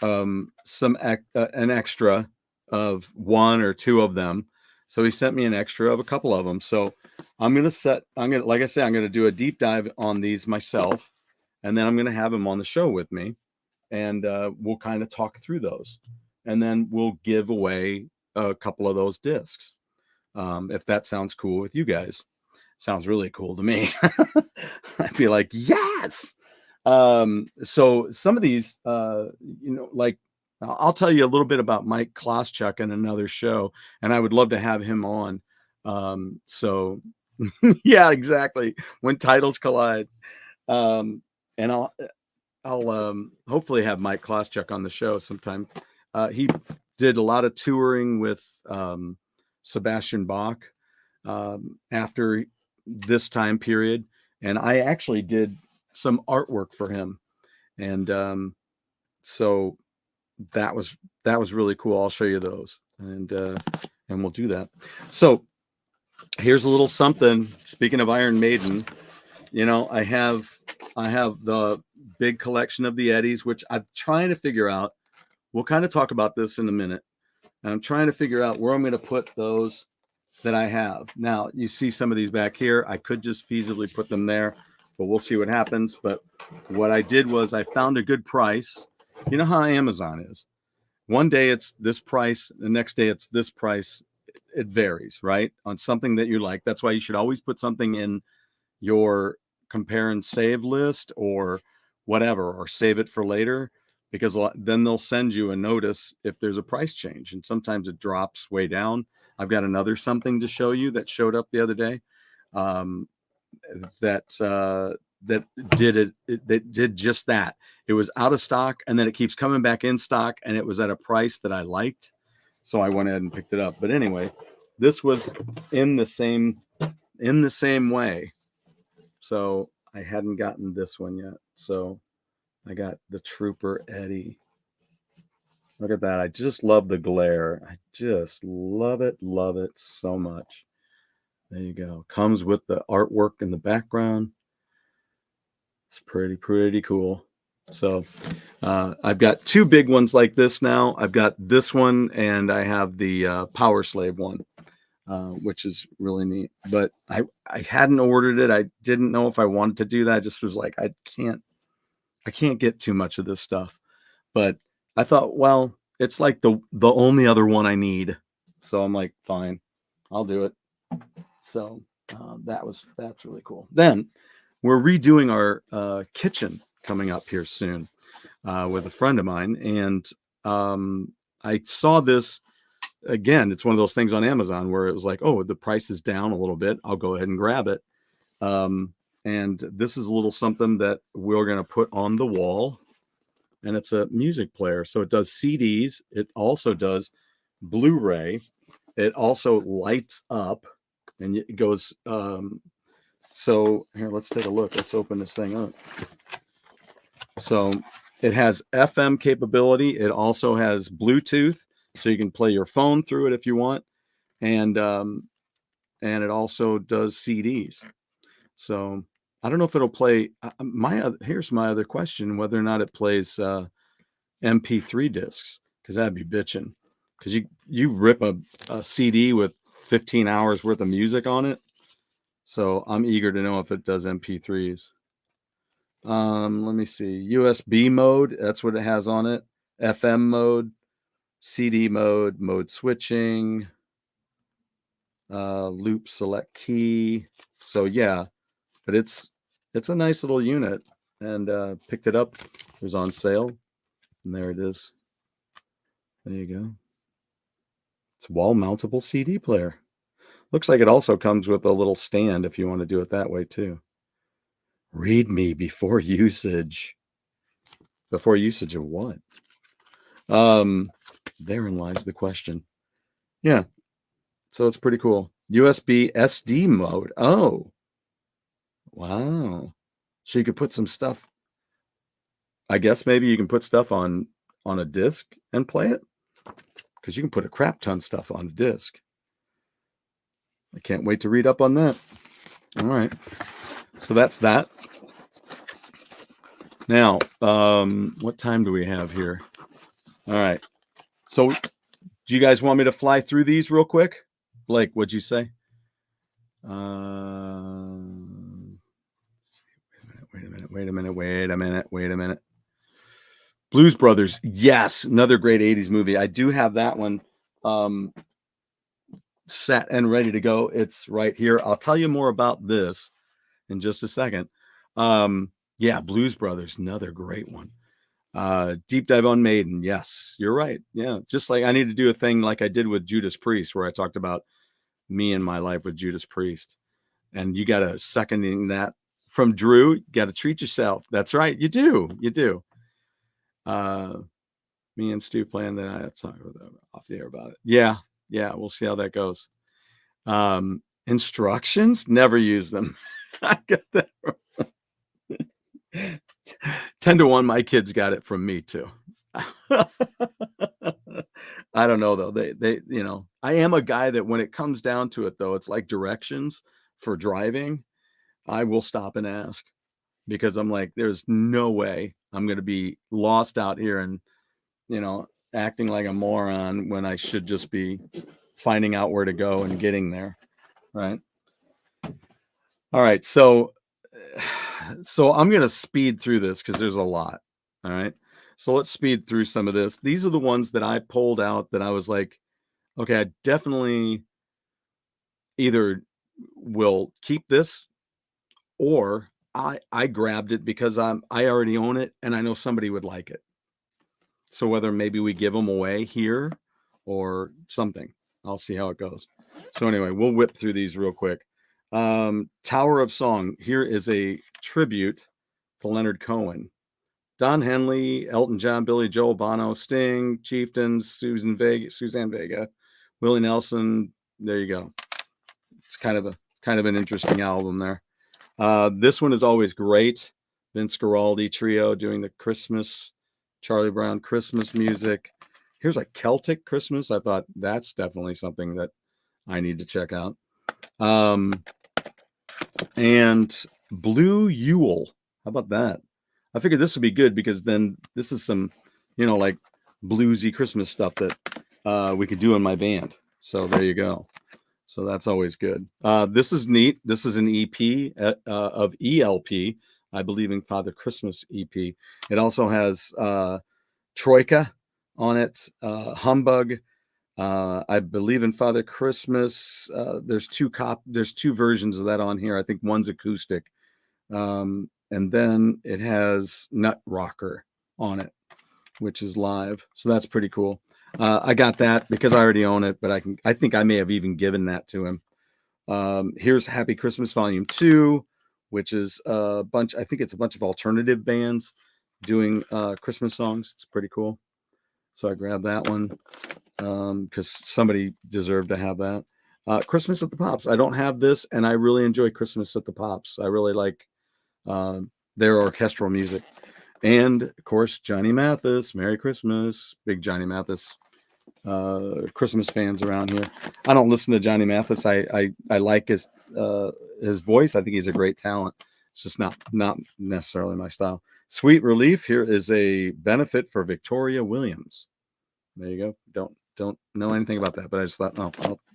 an extra of 1 or 2 of them. So he sent me an extra of a couple of them. So like I said, I'm going to do a deep dive on these myself, and then I'm going to have him on the show with me, and we'll kind of talk through those, and then we'll give away a couple of those discs. If that sounds cool with you guys. Sounds really cool to me. I'd be like, yes. So some of these, like, I'll tell you a little bit about Mike Kloschuk in another show, and I would love to have him on. So yeah, exactly. When titles collide. And I'll hopefully have Mike Kloschuk on the show sometime. He did a lot of touring with Sebastian Bach after this time period, and I actually did some artwork for him, and so that was really cool. I'll show you those, and we'll do that. So here's a little something. Speaking of Iron Maiden, I have the big collection of the Eddies, which I'm trying to figure out. We'll kind of talk about this in a minute. And I'm trying to figure out where I'm going to put those that I have. Now, you see some of these back here. I could just feasibly put them there, but we'll see what happens. But what I did was I found a good price. You know how Amazon is. One day it's this price. The next day it's this price. It varies, right? On something that you like. That's why you should always put something in your compare and save list or whatever, or save it for later. because then they'll send you a notice if there's a price change, and sometimes it drops way down. I've got another something to show you that showed up the other day. That did just that. It was out of stock, and then it keeps coming back in stock, and it was at a price that I liked, so I went ahead and picked it up. But anyway, this was in the same way. So I hadn't gotten this one yet. So I got the Trooper Eddie. Look at that. I just love the glare. I just love it so much. There you go. Comes with the artwork in the background. It's pretty cool. So I've got two big ones like this now. I've got this one, and I have the Power Slave one, which is really neat. But I hadn't ordered it. I didn't know if I wanted to do that. I just was like, I can't get too much of this stuff. But I thought, well, it's like the only other one I need. So I'm like, fine, I'll do it. So that's really cool. Then we're redoing our kitchen coming up here soon with a friend of mine. And I saw this again. It's one of those things on Amazon where it was like, oh, the price is down a little bit. I'll go ahead and grab it. And this is a little something that we're going to put on the wall. And it's a music player. So it does CDs. It also does Blu-ray. It also lights up. And it goes, so here, let's take a look. Let's open this thing up. So it has FM capability. It also has Bluetooth, so you can play your phone through it if you want. And it also does CDs. So I don't know if it'll play. Here's my other question: whether or not it plays MP3 discs, because that'd be bitching. Because you rip a CD with 15 hours worth of music on it. So I'm eager to know if it does MP3s. Let me see. USB mode, that's what it has on it. FM mode, CD mode switching, loop select key. So yeah, but it's a nice little unit, and picked it up. It was on sale, and there it is. There you go. It's a wall mountable CD player. Looks like it also comes with a little stand if you want to do it that way too. Read me before usage. Before usage of what? Therein lies the question. Yeah. So it's pretty cool. USB SD mode. Oh. Wow. So you could put some stuff. I guess maybe you can put stuff on a disc and play it. Because you can put a crap ton of stuff on a disc. I can't wait to read up on that. All right. So that's that. Now, what time do we have here? All right. So do you guys want me to fly through these real quick? Blake, what'd you say? Wait a minute. Blues Brothers. Yes. Another great 80s movie. I do have that one set and ready to go. It's right here. I'll tell you more about this in just a second. Yeah, Blues Brothers, another great one. Deep dive on Maiden. Yes, you're right. Yeah, just like I need to do a thing like I did with Judas Priest, where I talked about me and my life with Judas Priest. And you got to seconding that from Drew. You got to treat yourself. That's right. You do. Me and Stu playing that. I have to talk off the air about it. Yeah. We'll see how that goes. Instructions, never use them. I got that wrong. 10-1, my kids got it from me too. I don't know though. They I am a guy that when it comes down to it though, it's like directions for driving. I will stop and ask, because I'm like, there's no way I'm going to be lost out here and, acting like a moron when I should just be finding out where to go and getting there. Right. All right. So I'm going to speed through this because there's a lot. All right. So let's speed through some of this. These are the ones that I pulled out that I was like, okay, I definitely either will keep this, or I grabbed it because I already own it and I know somebody would like it. So whether maybe we give them away here or something, I'll see how it goes. So anyway, we'll whip through these real quick. Tower of Song. Here is a tribute to Leonard Cohen. Don Henley, Elton John, Billy Joel, Bono, Sting, Chieftains, Suzanne Vega, Willie Nelson. There you go. It's kind of an interesting album there. This one is always great. Vince Guaraldi Trio doing the Christmas, Charlie Brown Christmas music. Here's a Celtic Christmas. I thought that's definitely something that I need to check out. And Blue Yule. How about that? I figured this would be good because then this is some, like bluesy Christmas stuff that we could do in my band. So there you go. So that's always good. This is neat. This is an EP of ELP, I believe in Father Christmas EP. It also has Troika on it, Humbug. I believe in Father Christmas. There's two versions of that on here. I think one's acoustic. And then it has Nut Rocker on it, which is live. So that's pretty cool. I got that because I already own it, but I think I may have even given that to him. Here's Happy Christmas Volume 2, which is I think it's a bunch of alternative bands doing Christmas songs. It's pretty cool. So I grabbed that one because somebody deserved to have that. Christmas at the Pops. I don't have this, and I really enjoy Christmas at the Pops. I really like their orchestral music. And of course, Johnny Mathis. Merry Christmas. Big Johnny Mathis Christmas fans around here. I don't listen to Johnny Mathis. I like his voice. I think he's a great talent. It's just not necessarily my style. Sweet Relief. Here is a benefit for Victoria Williams. There you go. Don't know anything about that, but I just thought,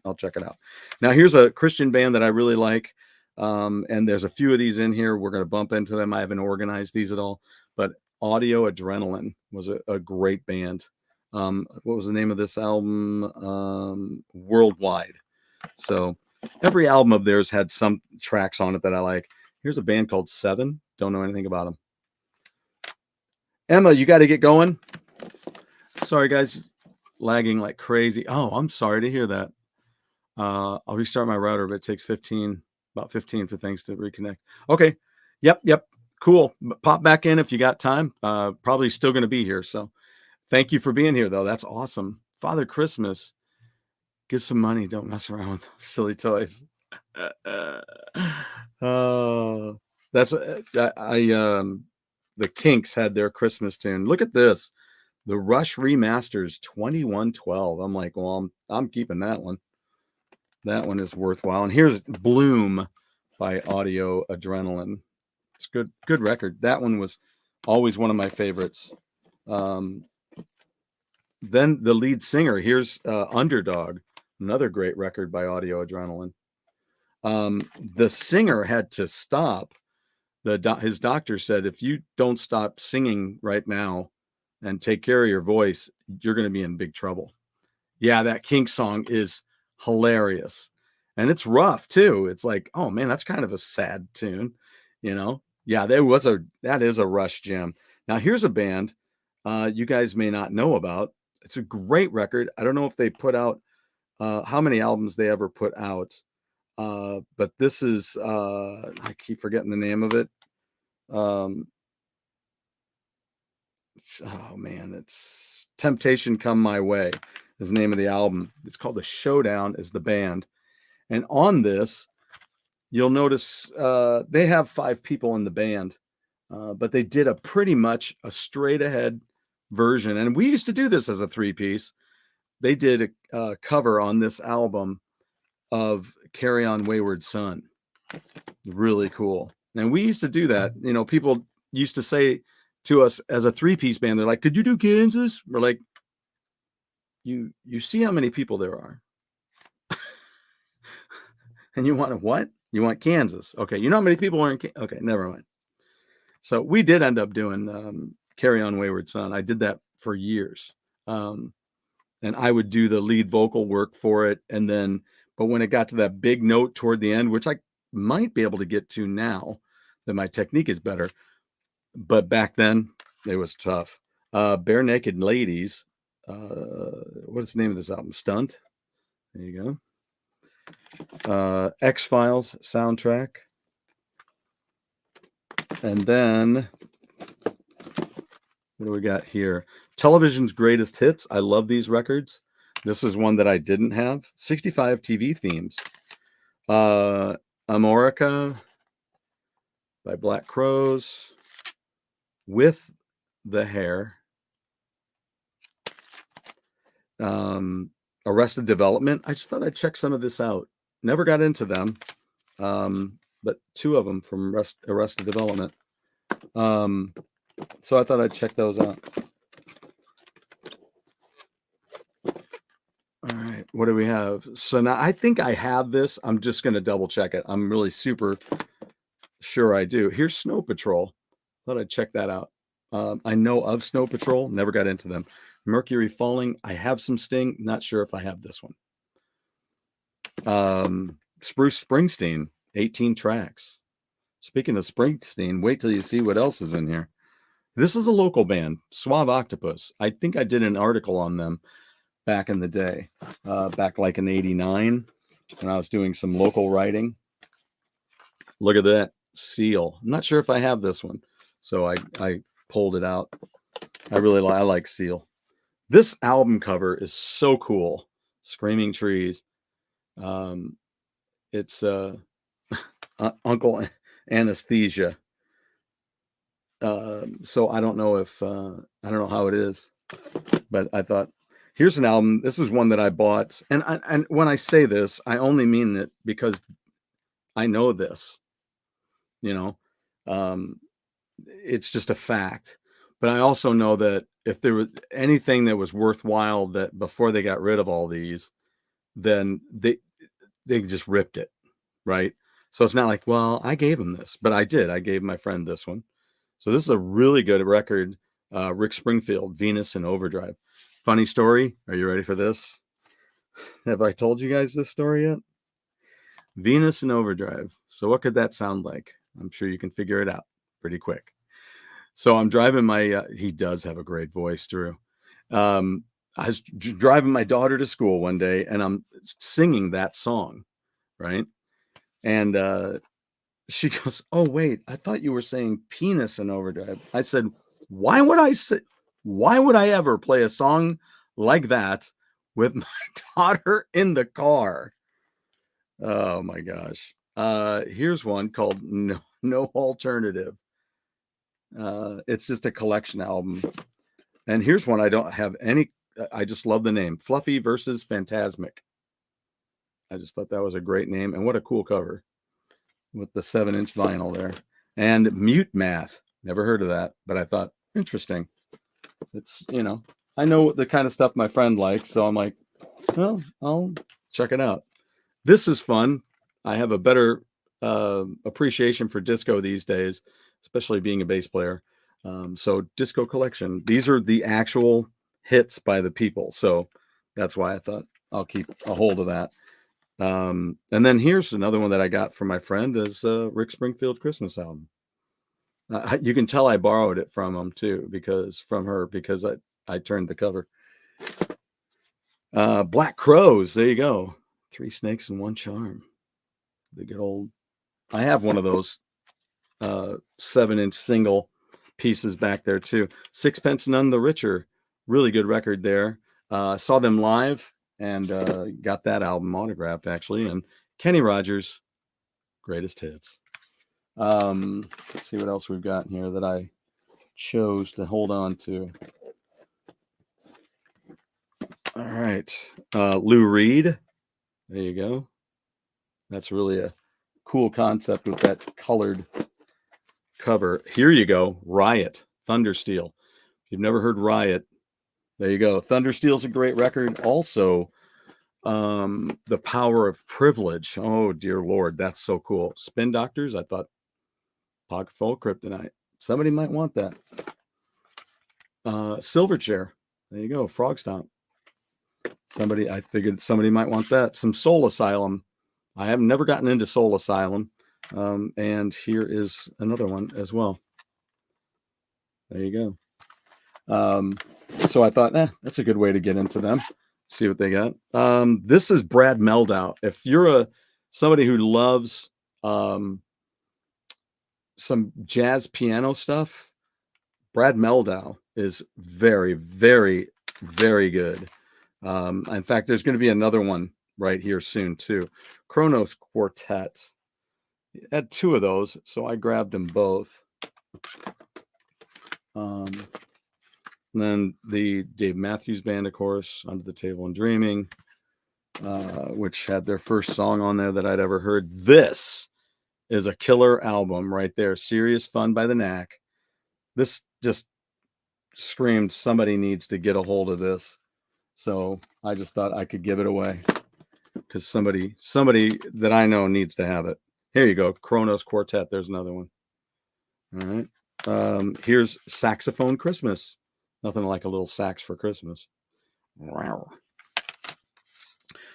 I'll check it out. Now here's a Christian band that I really like. And there's a few of these in here. We're going to bump into them. I haven't organized these at all, but Audio Adrenaline was a great band. What was the name of this album? Worldwide. So every album of theirs had some tracks on it that I like. Here's a band called Seven. Don't know anything about them. Emma, you got to get going. Sorry, guys. Lagging like crazy. Oh, I'm sorry to hear that. I'll restart my router, but it takes about 15 for things to reconnect. Okay. Yep. Cool. Pop back in if you got time. Probably still going to be here. So thank you for being here, though. That's awesome. Father Christmas. Give some money. Don't mess around with silly toys. The Kinks had their Christmas tune. Look at this. The Rush Remasters 2112. I'm like, well, I'm keeping that one. That one is worthwhile. And here's Bloom by Audio Adrenaline. It's good record. That one was always one of my favorites. Then the lead singer, here's Underdog, another great record by Audio Adrenaline. The singer had to stop. His doctor said, if you don't stop singing right now and take care of your voice, you're going to be in big trouble. Yeah, that Kinks song is hilarious. And it's rough too. It's like, oh man, that's kind of a sad tune, Yeah, that is a Rush gem. Now here's a band you guys may not know about. It's a great record. I don't know if they put out how many albums they ever put out. But this is I keep forgetting the name of it. Oh man, it's Temptation Come My Way is the name of the album. It's called The Showdown is the band. And on this, you'll notice they have 5 people in the band, but they did pretty much a straight ahead version. And we used to do this as a 3-piece. They did a cover on this album of Carry On Wayward Son. Really cool. And we used to do that. People used to say to us as a 3-piece band, they're like, could you do Kansas? We're like, you see how many people there are. And you want what? You want Kansas. Okay. You know how many people are in Kansas? Okay, never mind. So we did end up doing Carry On Wayward Son. I did that for years. And I would do the lead vocal work for it. But when it got to that big note toward the end, which I might be able to get to now that my technique is better, but back then it was tough. Bare Naked Ladies. What is the name of this album? Stunt. There you go. X-Files soundtrack. And then what do we got here? Television's Greatest Hits. I love these records. This is one that I didn't have. 65 TV themes. Amorica by Black Crowes. With the Hair. Arrested Development. I just thought I'd check some of this out. Never got into them. But two of them from Arrested Development. So I thought I'd check those out. All right, what do we have? So now I think I have this. I'm just going to double check it. I'm really super sure I do. Here's Snow Patrol. Thought I'd check that out. I know of Snow Patrol. Never got into them. Mercury Falling. I have some Sting. Not sure if I have this one. Spruce Springsteen. 18 tracks. Speaking of Springsteen, wait till you see what else is in here. This is a local band, Suave Octopus. I think I did an article on them back in the day, back like in '89 when I was doing some local writing. Look at that, Seal. I'm not sure if I have this one, so I pulled it out. I like Seal. This album cover is so cool. Screaming Trees. It's Uncle Anesthesia. So I don't know if I don't know how it is, but I thought here's an album. This is one that I bought, and when I say this, I only mean it because I know this. You know, it's just a fact. But I also know that if there was anything that was worthwhile, that before they got rid of all these, then they just ripped it, right? So it's not like, well, I gave him this, but I did. I gave my friend this one. So this is a really good record. Rick Springfield, Venus in Overdrive. Funny story. Are you ready for this? Have I told you guys this story yet? Venus in Overdrive. So what could that sound like? I'm sure you can figure it out pretty quick. So I'm driving he does have a great voice, Drew. I was driving my daughter to school one day and I'm singing that song, right? And she goes, "Oh, wait, I thought you were saying penis in Overdrive." I said, why would I ever play a song like that with my daughter in the car? Oh my gosh. Here's one called No Alternative. It's just a collection album. And here's one I don't have any. I just love the name. Fluffy versus Phantasmic. I just thought that was a great name. And what a cool cover with the 7-inch vinyl there. And Mute Math. Never heard of that, but I thought, interesting. It's, I know the kind of stuff my friend likes. So I'm like, well, I'll check it out. This is fun. I have a better appreciation for disco these days, especially being a bass player. So Disco Collection. These are the actual hits by the people. So that's why I thought I'll keep a hold of that. And then here's another one that I got from my friend is Rick Springfield Christmas album. You can tell I borrowed it from him too, because I turned the cover. Black Crowes. There you go. 3 Snakes and 1 Charm. The good old. I have one of those 7-inch single pieces back there too. Sixpence None the Richer. Really good record there. Saw them live and got that album autographed actually. And Kenny Rogers, Greatest Hits. Let's see what else we've got here that I chose to hold on to. All right. Lou Reed. There you go. That's really a cool concept with that colored cover. Here you go. Riot. Thundersteel. If you've never heard Riot, there you go. Thundersteel's a great record. Also, The Power of Privilege. Oh, dear Lord. That's so cool. Spin Doctors. I thought Pocket Full Kryptonite. Somebody might want that. Silverchair. There you go. Frog Stomp. I figured somebody might want that. Some Soul Asylum. I have never gotten into Soul Asylum. And here is another one as well. There you go. So I thought, that's a good way to get into them. See what they got. This is Brad Meldau. If you're somebody who loves some jazz piano stuff, Brad Meldau is very, very, very good. In fact, there's going to be another one right here soon too. Kronos Quartet. He had 2 of those, so I grabbed them both. And then the Dave Matthews Band, of course, Under the Table and Dreaming, which had their first song on there that I'd ever heard. This is a killer album right there. Serious Fun by the Knack. This just screamed somebody needs to get a hold of this. So I just thought I could give it away because somebody that I know needs to have it. Here you go. Kronos Quartet. There's another one. All right. Here's Saxophone Christmas. Nothing like a little sax for Christmas. Wow.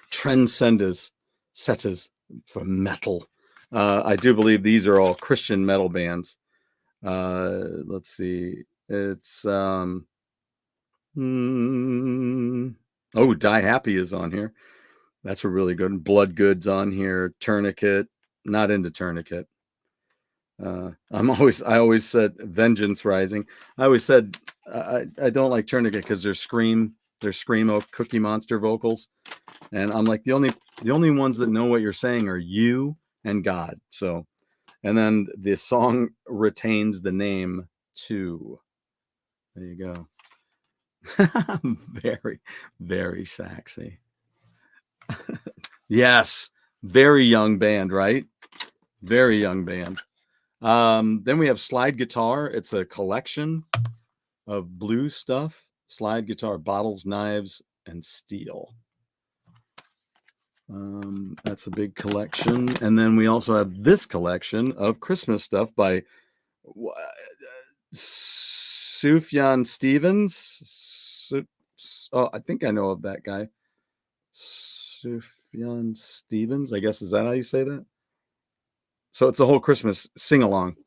Transcenders setters for metal. I do believe these are all Christian metal bands. Let's see. It's Die Happy is on here. That's a really good one. Blood Goods on here. Tourniquet. Not into Tourniquet. I always said Vengeance Rising. I always said I don't like Tourniquet because they're screamo Cookie Monster vocals, and I'm like the only ones that know what you're saying are you and God. So, and then the song retains the name too. There you go. Very, very sexy. Yes, very young band, right? Very young band. Then we have Slide Guitar. It's a collection of blues stuff. Slide Guitar, Bottles, Knives, and Steel. That's a big collection. And then we also have this collection of Christmas stuff by Sufjan Stevens. I think I know of that guy. Sufjan Stevens, I guess. Is that how you say that? So it's a whole Christmas sing-along.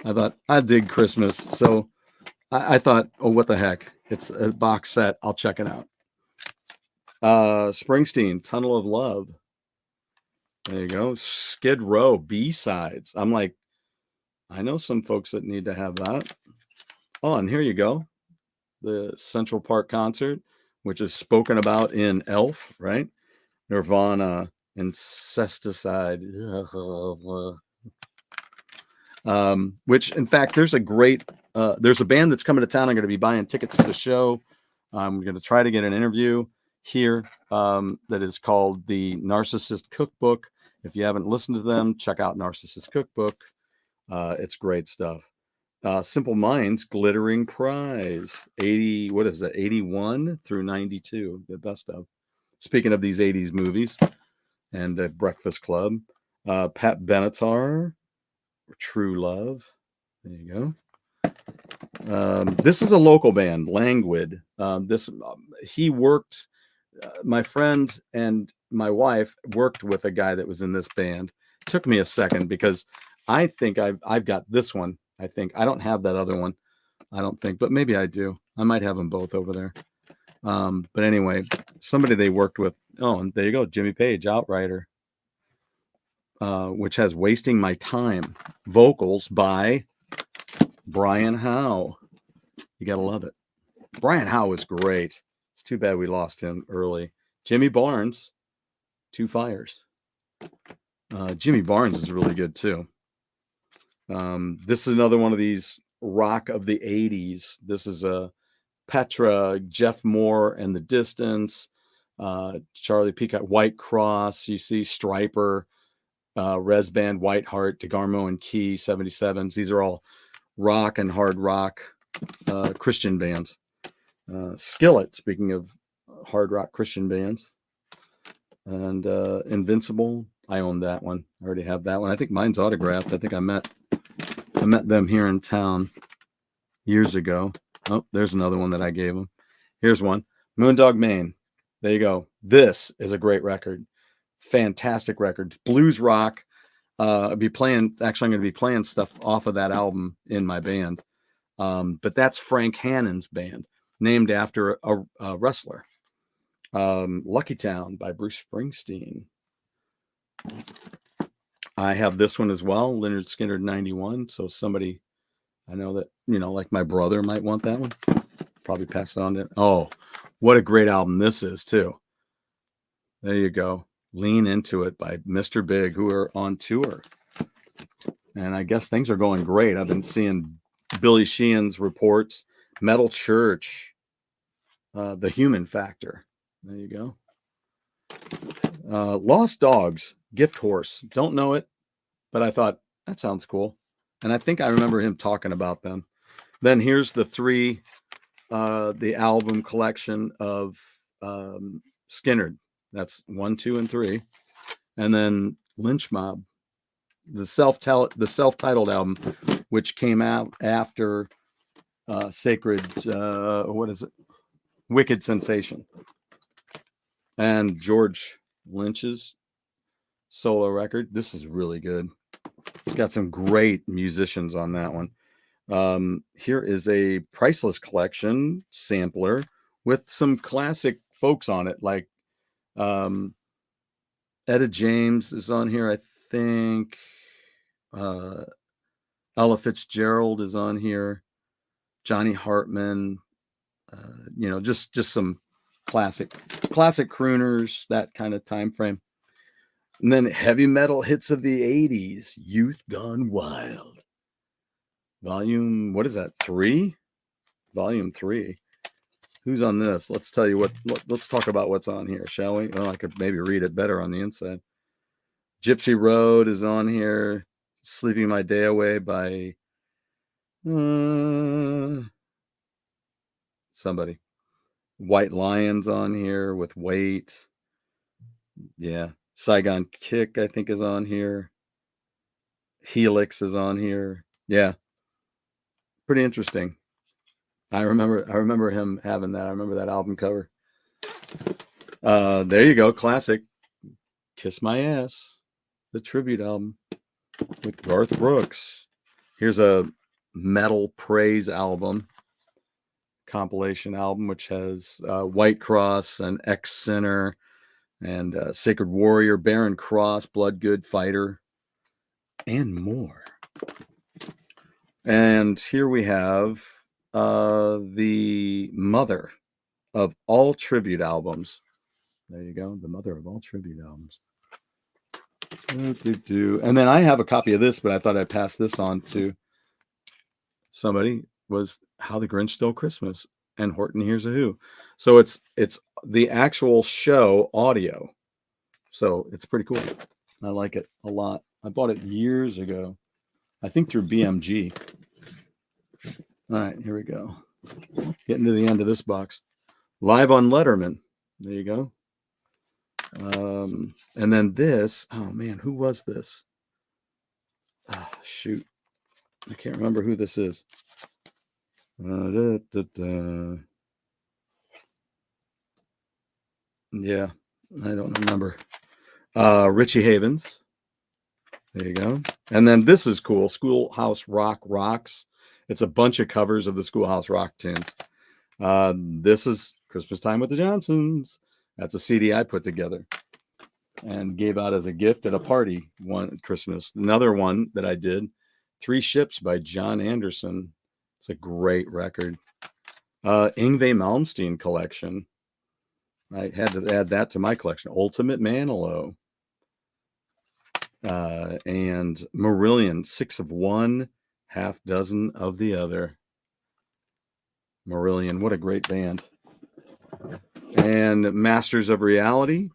I thought, I dig Christmas. So I thought, oh, what the heck? It's a box set. I'll check it out. Springsteen, Tunnel of Love. There you go. Skid Row, B-sides. I'm like, I know some folks that need to have that. Oh, and here you go. The Central Park concert, which is spoken about in Elf, right? Nirvana, Incesticide. Which, in fact, there's a band that's coming to town. I'm going to be buying tickets for the show. I'm going to try to get an interview here that is called the Narcissist Cookbook. If you haven't listened to them, check out Narcissist Cookbook. It's great stuff. Simple Minds, Glittering Prize, 81 through 92, the best of. Speaking of these 80s movies and Breakfast Club, Pat Benatar, True Love. There you go. This is a local band, Languid. He worked. My friend and my wife worked with a guy that was in this band. Took me a second because I think I've got this one. I think I don't have that other one. I don't think, but maybe I do. I might have them both over there. But anyway, somebody they worked with. Oh, and there you go, Jimmy Page, Outrider, which has Wasting My Time, vocals by Brian Howe. You gotta love it. Brian Howe was great. It's too bad we lost him early. Jimmy Barnes, Two Fires. Jimmy Barnes is really good too. This is another one of these rock of the 80s. This is Petra, Jeff Moore and the Distance, Charlie Peacock, White Cross, you see Striper, Res Band, Whiteheart, DeGarmo and Key, 77s. These are all rock and hard rock Christian bands. Skillet, speaking of hard rock Christian bands. And Invincible, I own that one. I already have that one. I think mine's autographed. I think I met them here in town years ago. Oh, there's another one that I gave them. Here's one. Moondog Maine. There you go. This is a great record. Fantastic record. Blues rock. I'm going to be playing stuff off of that album in my band. But that's Frank Hannon's band, named after a wrestler. Lucky Town by Bruce Springsteen. I have this one as well, Lynyrd Skynyrd 91. So somebody I know that, like my brother might want that one. Probably pass it on to. Oh, what a great album this is too. There you go. Lean Into It by Mr. Big, who are on tour. And I guess things are going great. I've been seeing Billy Sheehan's reports, Metal Church, The Human Factor. There you go. Lost Dogs, Gift Horse. Don't know it, but I thought that sounds cool. And I think I remember him talking about them. Then here's the album collection of Skynyrd. That's 1, 2, and 3. And then Lynch Mob, the self-titled album, which came out after Sacred, Wicked Sensation. And George Lynch's solo record. This is really good. It's got some great musicians on that one. Here is a Priceless Collection sampler with some classic folks on it, like Etta James is on here, I think. Ella Fitzgerald is on here. Johnny Hartman. Just some classic crooners, that kind of time frame. And then heavy metal hits of the 80s, Youth Gone Wild. Volume, what is that, 3? Volume 3. Who's on this? Let's tell you let's talk about what's on here, shall we? Well, I could maybe read it better on the inside. Gypsy Road is on here. Sleeping My Day Away by somebody. White Lions on here with Weight. Yeah. Saigon Kick, I think, is on here. Helix is on here. Yeah. Pretty interesting. I remember him having that. I remember that album cover. There you go. Classic. Kiss My Ass. The tribute album with Garth Brooks. Here's a metal praise album. Compilation album, which has White Cross and Ex Sinner and Sacred Warrior, Barren Cross, Blood Good Fighter, and more. And here we have the mother of all tribute albums. There you go, the mother of all tribute albums. And then I have a copy of this, but I thought I'd pass this on to somebody. Was How the Grinch Stole Christmas and Horton Hears a Who. So it's the actual show audio. So it's pretty cool. I like it a lot. I bought it years ago, I think through BMG. All right, here we go. Getting to the end of this box. Live on Letterman. There you go. And then this, oh man, who was this? Oh, shoot. I can't remember who this is. Yeah, I don't remember. Richie Havens. There you go. And then this is cool. Schoolhouse Rock Rocks. It's a bunch of covers of the Schoolhouse Rock tunes. This is Christmas Time with the Johnsons. That's a CD I put together and gave out as a gift at a party one Christmas. Another one that I did, Three Ships by John Anderson. It's a great record. Yngwie Malmsteen collection. I had to add that to my collection. Ultimate Manilow. And Marillion, 6 of one, half dozen of the other. Marillion, what a great band. And Masters of Reality.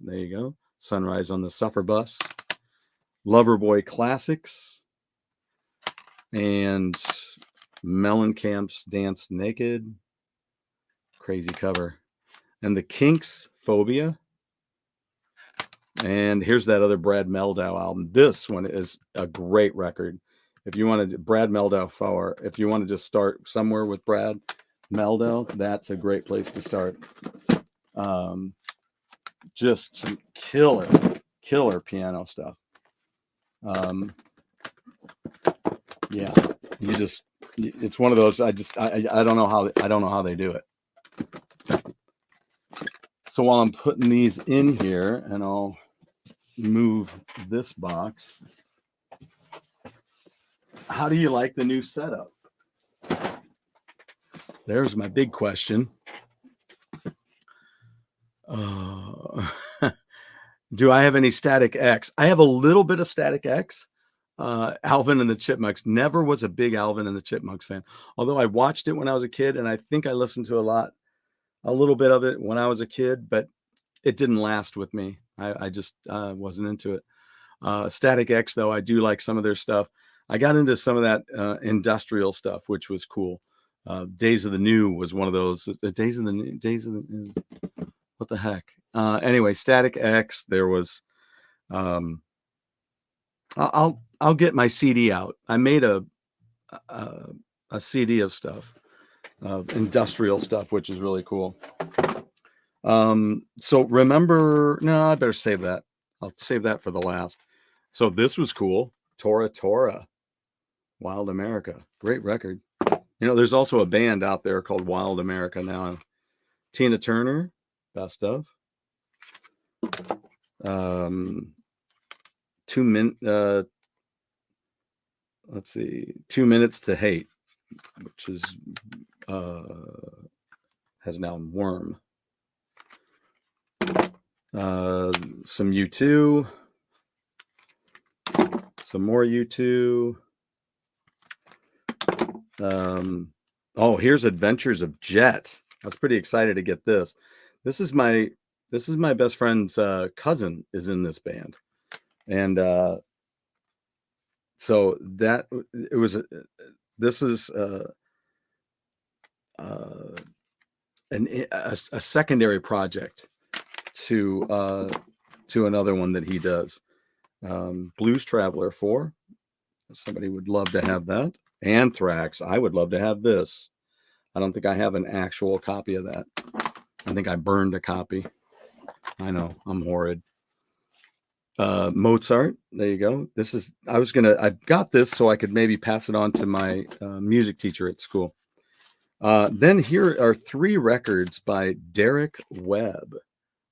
There you go. Sunrise on the Suffer Bus. Loverboy Classics. And Mellencamp's Dance Naked. Crazy cover. And the Kinks, Phobia. And here's that other Brad Mehldau album. This one is a great record. If you want to, Brad Mehldau 4, if you want to just start somewhere with Brad Mehldau, that's a great place to start. Just some killer piano stuff. Yeah, you just it's one of those. I don't know how they do it. So while I'm putting these in here, and I'll move this box. How do you like the new setup? There's my big question. Do I have any Static X? I have a little bit of Static X. Alvin and the Chipmunks. Never was a big Alvin and the Chipmunks fan. Although I watched it when I was a kid, and I think I listened to a little bit of it when I was a kid, but it didn't last with me. I just wasn't into it. Static X, though, I do like some of their stuff. I got into some of that industrial stuff, which was cool. Days of the New was one of those. What the heck? Anyway, Static X. There was. I'll get my CD out. I made a CD of stuff, industrial stuff, which is really cool. So remember, no, I better save that. I'll save that for the last. So this was cool. Tora Tora, Wild America, great record. You know, there's also a band out there called Wild America now. Tina Turner, best of. 2 Minutes to Hate, which is has now Worm. Some U2, some more U2. Oh, here's Adventures of Jet. I was pretty excited to get this. This is my best friend's cousin is in this band, and so that it was. This is a secondary project to another one that he does. Blues Traveler 4. Somebody would love to have that. Anthrax. I would love to have this. I don't think I have an actual copy of that. I think I burned a copy. I know, I'm horrid. Mozart. There you go. I got this so I could maybe pass it on to my music teacher at school. Then here are 3 records by Derek Webb.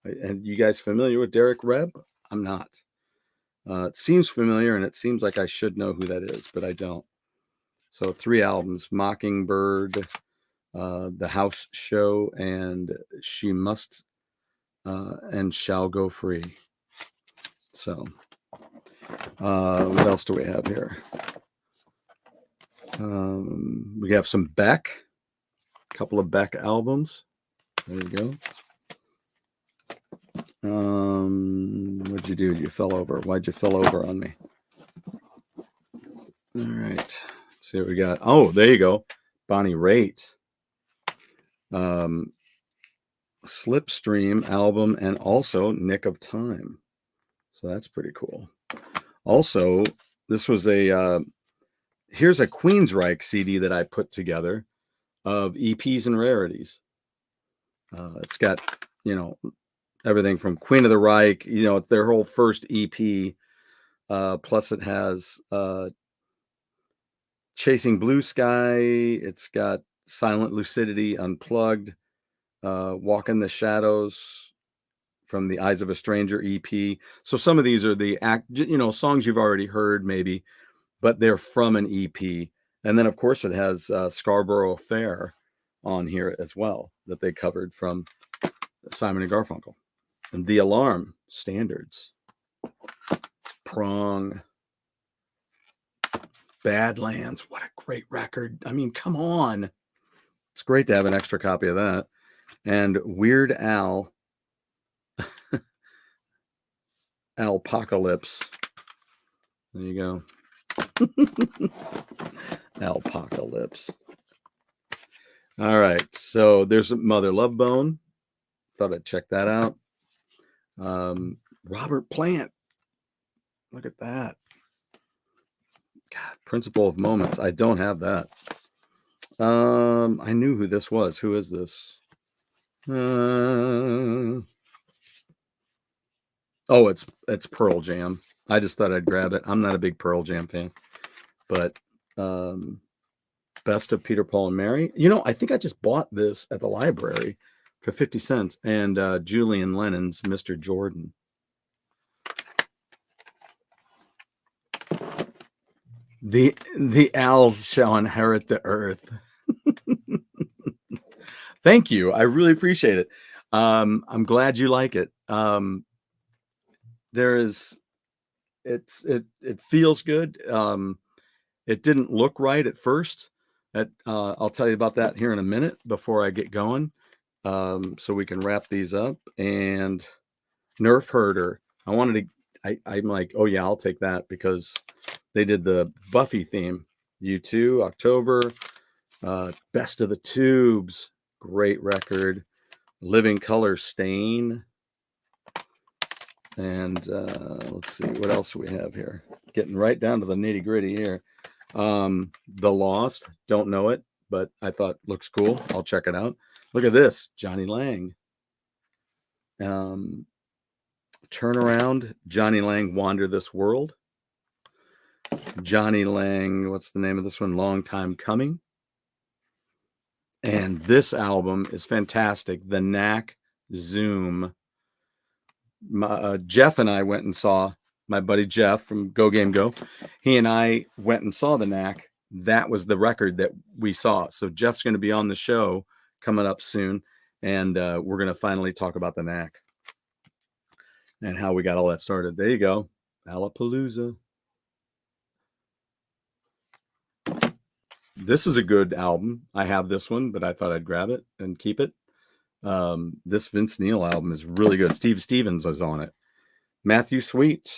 And you guys familiar with Derek Webb? I'm not. It seems familiar, and it seems like I should know who that is, but I don't. So 3 albums: Mockingbird, The House Show, and She Must and Shall Go Free. So what else do we have here? We have some Beck, a couple of Beck albums. There you go. What'd you do? You fell over. Why'd you fell over on me? All right. Let's see what we got. Oh, there you go. Bonnie Raitt. Slipstream album, and also Nick of Time. So that's pretty cool. Also, this was here's a Queensryche CD that I put together of EPs and rarities. It's got, everything from Queen of the Reich, their whole first EP. Plus it has Chasing Blue Sky. It's got Silent Lucidity Unplugged, Walk in the Shadows from the Eyes of a Stranger EP. So some of these are the songs you've already heard maybe, but they're from an EP. And then of course it has Scarborough Fair on here as well that they covered from Simon and Garfunkel. And The Alarm, Standards, Prong, Badlands. What a great record. I mean, come on. It's great to have an extra copy of that. And Weird Al, Alpocalypse. There you go. Alpocalypse. All right. So there's Mother Love Bone. Thought I'd check that out. Robert Plant. Look at that. God, Principle of Moments. I don't have that. I knew who this was. Who is this? Oh, it's Pearl Jam. I just thought I'd grab it. I'm not a big Pearl Jam fan, but Best of Peter, Paul, and Mary. You know, I think I just bought this at the library for 50 cents. And Julian Lennon's Mr. Jordan. The owls shall inherit the earth. Thank you. I really appreciate it. I'm glad you like it. It feels good. It didn't look right at first. I'll tell you about that here in a minute before I get going. So we can wrap these up. And Nerf Herder. I'm like, oh yeah, I'll take that because they did the Buffy theme. U2, October, Best of the Tubes, great record. Living Color Stain. And let's see, what else do we have here? Getting right down to the nitty gritty here. The Lost, don't know it, but I thought looks cool. I'll check it out. Look at this, Johnny Lang. Turnaround, Johnny Lang, Wander This World. Johnny Lang, what's the name of this one? Long Time Coming. And this album is fantastic. The Knack Zoom. Jeff and I went and saw, my buddy Jeff from Go Game Go. He and I went and saw The Knack. That was the record that we saw. So Jeff's going to be on the show coming up soon. And we're going to finally talk about The Knack and how we got all that started. There you go. Alapalooza. This is a good album. I have this one, but I thought I'd grab it and keep it. This Vince Neil album is really good. Steve Stevens was on it. Matthew Sweet.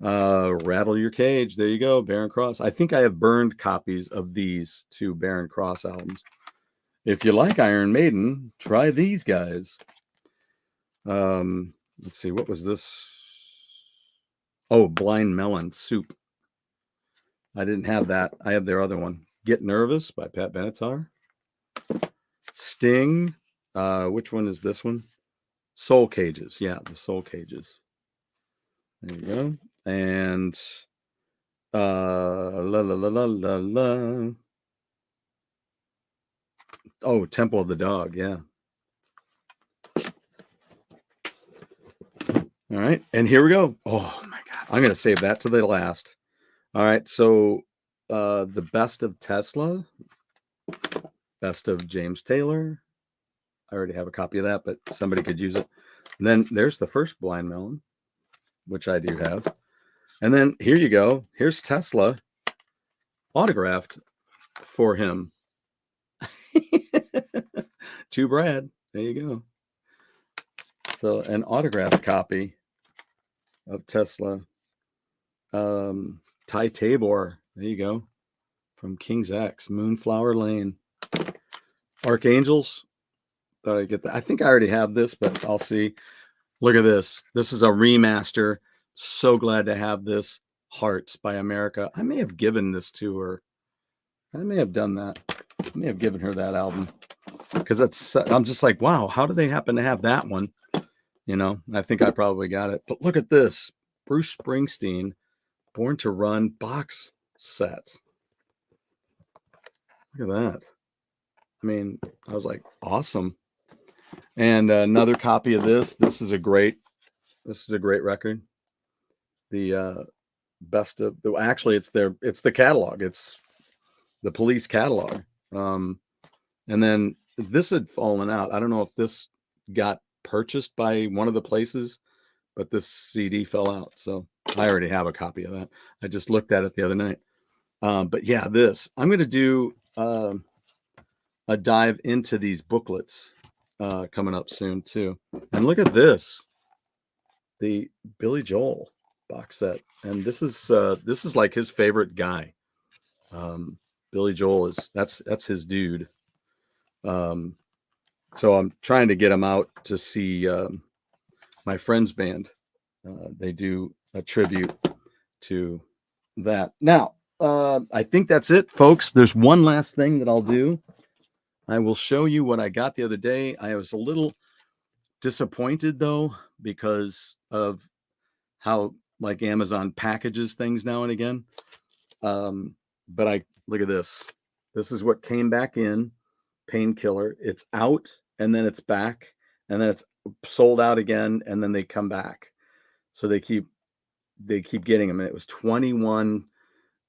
Rattle Your Cage. There you go. Barren Cross. I think I have burned copies of these two Barren Cross albums. If you like Iron Maiden, try these guys. Let's see. What was this? Oh, Blind Melon Soup. I didn't have that. I have their other one. Get Nervous by Pat Benatar. Sting. Which one is this one? Soul Cages. Yeah, the Soul Cages. There you go. And la la la la la la. Oh, Temple of the Dog. Yeah. All right. And here we go. Oh my God. I'm going to save that to the last. All right. So the Best of Tesla. Best of James Taylor. I already have a copy of that, but somebody could use it. And then there's the first Blind Melon, which I do have. And then here you go. Here's Tesla autographed for him. To Brad. There you go. So an autographed copy of Tesla. Ty Tabor. There you go. From King's X. Moonflower Lane. Archangels. Thought I'd get that. I think I already have this, but I'll see. Look at this. This is a remaster. So glad to have this. Hearts by America. I may have given this to her. I may have done that. I may have given her that album. Because I'm just like, wow, how do they happen to have that one? You know, I think I probably got it. But look at this. Bruce Springsteen, Born to Run box set. Look at that. I mean, I was like, awesome. And another copy of this. This is a great record. The best of, actually, it's the catalog. It's the Police catalog. And then this had fallen out. I don't know if this got purchased by one of the places, but this CD fell out. So I already have a copy of that. I just looked at it the other night. But yeah, I'm going to do a dive into these booklets coming up soon too. And look at this, the Billy Joel box set. And this is like his favorite guy. Billy Joel that's his dude. So I'm trying to get him out to see my friend's band. They do a tribute to that. Now, I think that's it, folks. There's one last thing that I'll do. I will show you what I got the other day. I was a little disappointed though, because of how like Amazon packages things now and again. But I Look at this. This is what came back in. Painkiller. It's out, and then it's back, and then it's sold out again, and then they come back. So they keep getting them. And it was 21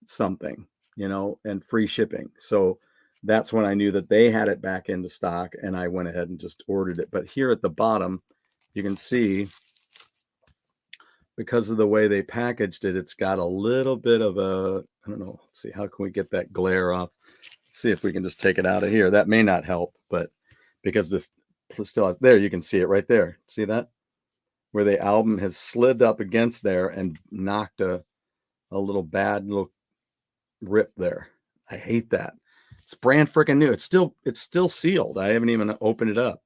something, and free shipping. So that's when I knew that they had it back into stock, and I went ahead and just ordered it. But here at the bottom, you can see, because of the way they packaged it, it's got a little bit of a, I don't know, let's see, how can we get that glare off? Let's see if we can just take it out of here. That may not help, but because this still has, there, you can see it right there. See that? Where the album has slid up against there and knocked a little bad little rip there. I hate that. It's brand freaking new. It's still sealed. I haven't even opened it up,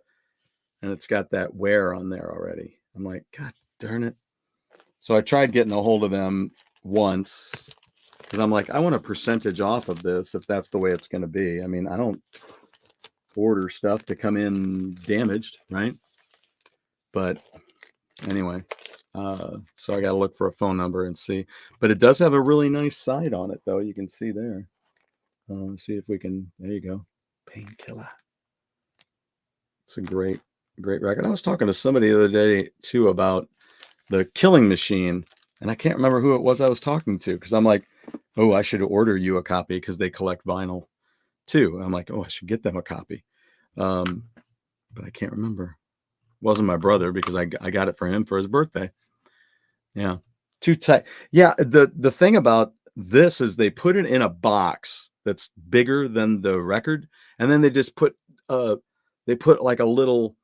and it's got that wear on there already. I'm like, God darn it. So I tried getting a hold of them once, because I'm like, I want a percentage off of this if that's the way it's going to be. I mean, I don't order stuff to come in damaged, right? But anyway, so I got to look for a phone number and see. But it does have a really nice side on it, though. You can see there. See if we can. There you go. Painkiller. It's a great record. I was talking to somebody the other day too about the Killing Machine, and I can't remember who it was I was talking to, because I'm like, oh, I should order you a copy, because they collect vinyl too. I'm like, oh, I should get them a copy, but I can't remember. It wasn't my brother, because I got it for him for his birthday. Yeah, too tight. Yeah, the thing about this is they put it in a box that's bigger than the record, and then they just put like a little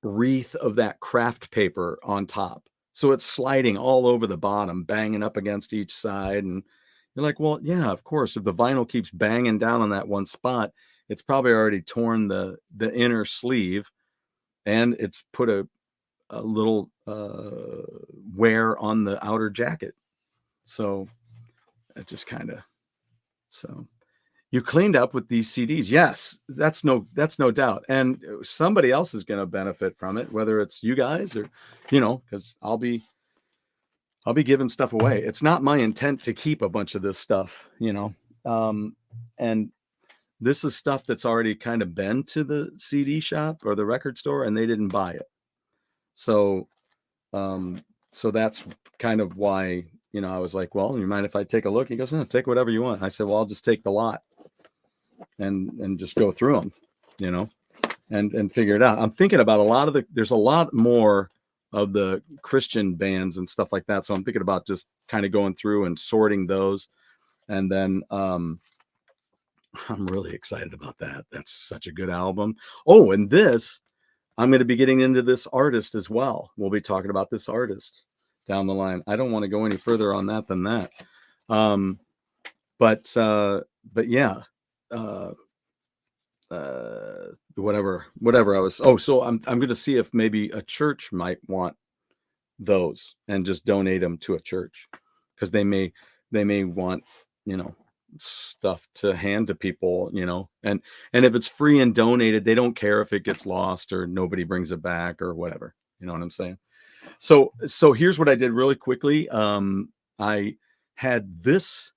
wreath of that craft paper on top. So it's sliding all over the bottom, banging up against each side. And you're like, well, yeah, of course, if the vinyl keeps banging down on that one spot, it's probably already torn the inner sleeve, and it's put a little wear on the outer jacket. So it just kind of, so you cleaned up with these CDs. Yes, that's no doubt. And somebody else is going to benefit from it, whether it's you guys or, because I'll be giving stuff away. It's not my intent to keep a bunch of this stuff, and this is stuff that's already kind of been to the CD shop or the record store, and they didn't buy it. So, so that's kind of why, I was like, well, you mind if I take a look? He goes, no, take whatever you want. I said, well, I'll just take the lot and just go through them, and figure it out. I'm thinking about there's a lot more of the Christian bands and stuff like that. So I'm thinking about just kind of going through and sorting those. And then, I'm really excited about that. That's such a good album. Oh, and I'm going to be getting into this artist as well. We'll be talking about this artist down the line. I don't want to go any further on that than that. But yeah, whatever I was. So I'm going to see if maybe a church might want those and just donate them to a church, because they may want, stuff to hand to people, and if it's free and donated, they don't care if it gets lost or nobody brings it back or whatever. You know what I'm saying? So here's what I did really quickly. I had this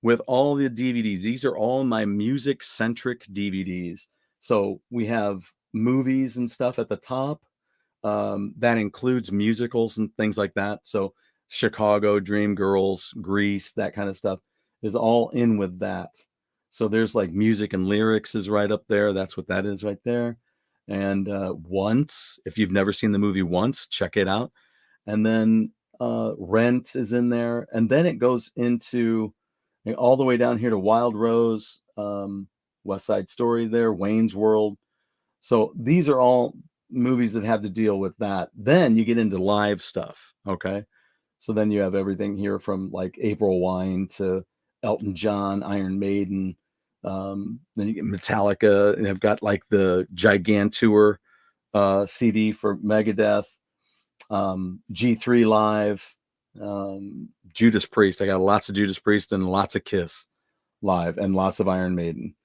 with all the DVDs. These are all my music centric DVDs. So we have movies and stuff at the top. That includes musicals and things like that. So Chicago, Dreamgirls, Grease, that kind of stuff is all in with that. So there's like music and lyrics is right up there. That's what that is right there. And Once, if you've never seen the movie Once, check it out. And then Rent is in there. And then it goes into all the way down here to Wild Rose, West Side Story there, Wayne's World. So these are all movies that have to deal with that. Then you get into live stuff. Okay. So then you have everything here from like April Wine to Elton John, Iron Maiden. Then you get Metallica, and I've got like the Gigantour CD for Megadeth, G3 Live, Judas Priest. I got lots of Judas Priest and lots of Kiss live and lots of Iron Maiden.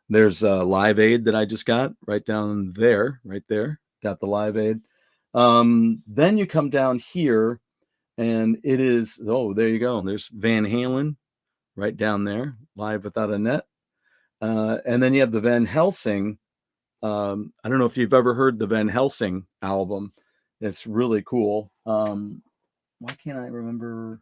There's Live Aid that I just got right down there, right there. Got the Live Aid. Then you come down here, and it is, oh, there you go. There's Van Halen right down there, Live Without a Net. And then you have the Van Helsing. I don't know if you've ever heard the Van Helsing album. It's really cool. Why can't I remember?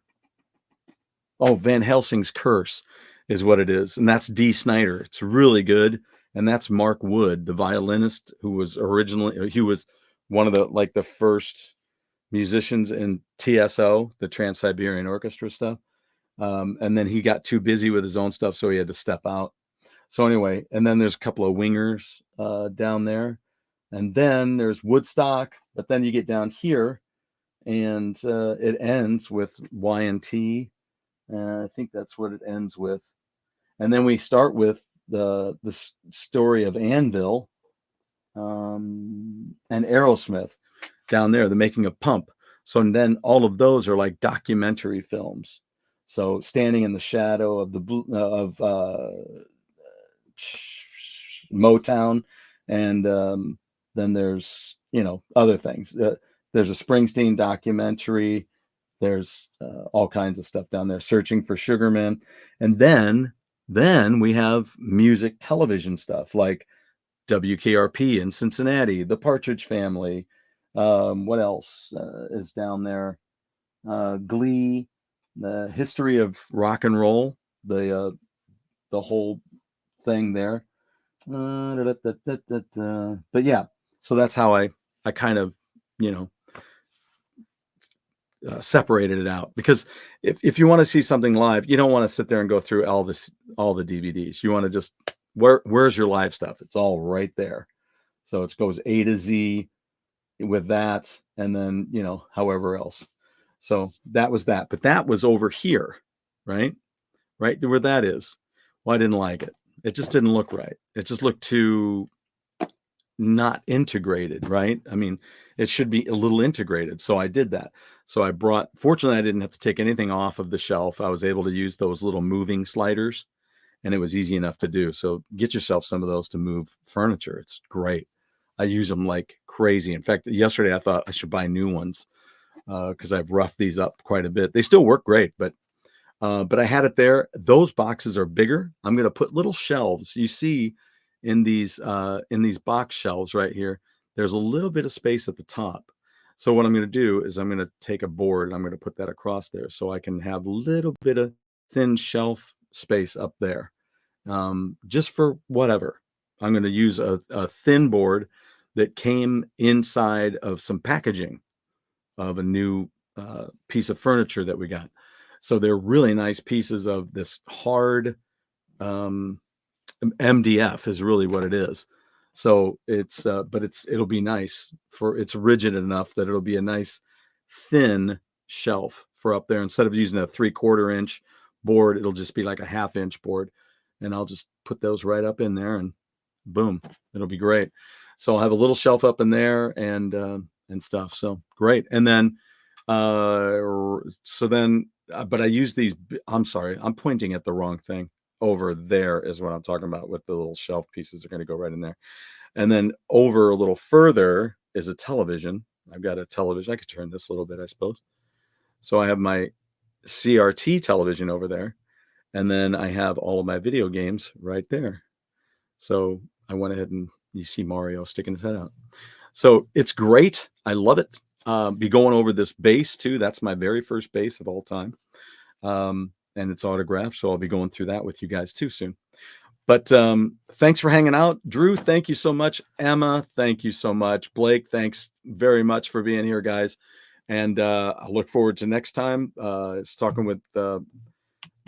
Oh, Van Helsing's Curse is what it is. And that's Dee Snider. It's really good. And that's Mark Wood, the violinist who was originally, he was one of the first musicians in TSO, the Trans-Siberian Orchestra stuff. And then he got too busy with his own stuff, so he had to step out. So anyway, and then there's a couple of wingers down there. And then there's Woodstock, but then you get down here and it ends with Y&T. I think that's what it ends with. And then we start with the story of Anvil and Aerosmith down there, the making of Pump. So and then all of those are like documentary films. So Standing in the Shadow of the Motown, and then there's other things. There's a Springsteen documentary. There's all kinds of stuff down there. Searching for Sugarman, and then we have music television stuff like WKRP in Cincinnati, The Partridge Family. What else is down there? Glee, the history of rock and roll, the whole thing there. But yeah, so that's how I kind of separated it out, because if you want to see something live, you don't want to sit there and go through all the DVDs. You want to just where's your live stuff? It's all right there. So it goes A to Z with that, and then however else. So that was that, but that was over here, right where that is. Well, I didn't like it. It just didn't look right. It just looked too not integrated, right? I mean, it should be a little integrated. So I did that. So fortunately, I didn't have to take anything off of the shelf. I was able to use those little moving sliders, and it was easy enough to do. So get yourself some of those to move furniture. It's great. I use them like crazy. In fact, yesterday I thought I should buy new ones because I've roughed these up quite a bit. They still work great, but I had it there. Those boxes are bigger. I'm going to put little shelves. You see in these box shelves right here, there's a little bit of space at the top. So what I'm going to do is I'm going to take a board and I'm going to put that across there so I can have a little bit of thin shelf space up there, just for whatever. I'm going to use a thin board that came inside of some packaging of a new piece of furniture that we got. So they're really nice pieces of this hard MDF is really what it is. So it'll be nice it's rigid enough that it'll be a nice thin shelf for up there. Instead of using a 3/4 inch board, it'll just be like a 1/2 inch board. And I'll just put those right up in there and boom, it'll be great. So I'll have a little shelf up in there and stuff. So great. And then, but I use these, I'm sorry, I'm pointing at the wrong thing. Over there is what I'm talking about with the little shelf pieces are going to go right in there. And then over a little further is a television. I've got a television. I could turn this a little bit, I suppose. So I have my CRT television over there. And then I have all of my video games right there. So I went ahead and you see Mario sticking his head out. So it's great. I love it. Be going over this bass too. That's my very first bass of all time. And it's autographed. So I'll be going through that with you guys too soon. But thanks for hanging out. Drew, thank you so much. Emma, thank you so much. Blake, thanks very much for being here, guys. And I look forward to next time. It's talking with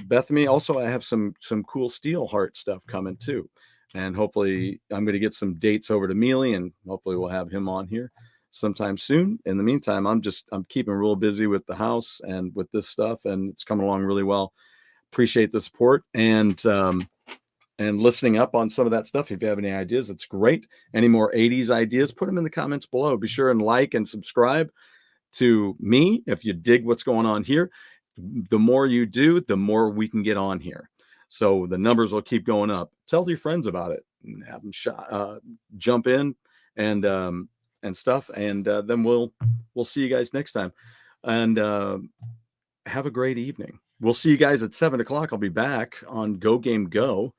Bethany. Also, I have some cool Steelheart stuff coming too. And hopefully I'm going to get some dates over to Mealy, and hopefully we'll have him on here sometime soon. In the meantime, I'm keeping real busy with the house and with this stuff, and it's coming along really well. Appreciate the support and listening up on some of that stuff. If you have any ideas, it's great. Any more 80s ideas, put them in the comments below. Be sure and like and subscribe to me if you dig what's going on here. The more you do, the more we can get on here. So the numbers will keep going up. Tell your friends about it and have them jump in and stuff. And then we'll see you guys next time. And have a great evening. we'll see you guys at 7 o'clock. I'll be back on Go Game Go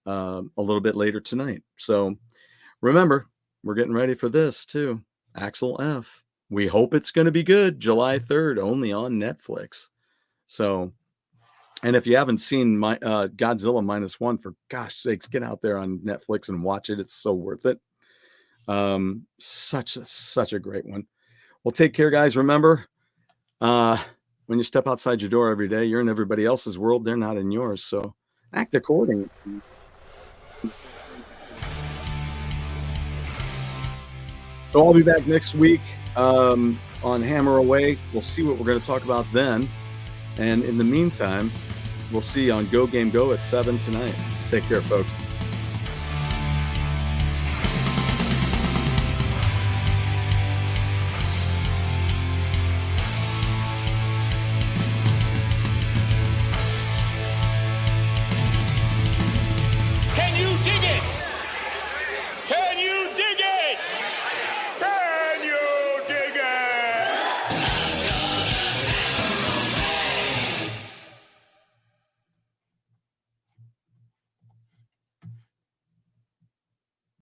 a little bit later tonight. So remember, we're getting ready for this too. Axel F. We hope it's going to be good. July 3rd, only on Netflix. So, and if you haven't seen my Godzilla -1, for gosh sakes, get out there on Netflix and watch it. It's so worth it. Such a great one. Well, take care, guys. Remember, when you step outside your door every day, you're in everybody else's world. They're not in yours. So act accordingly. So I'll be back next week on Hammer Away. We'll see what we're going to talk about then. And in the meantime, we'll see you on Go Game Go at 7 tonight. Take care, folks.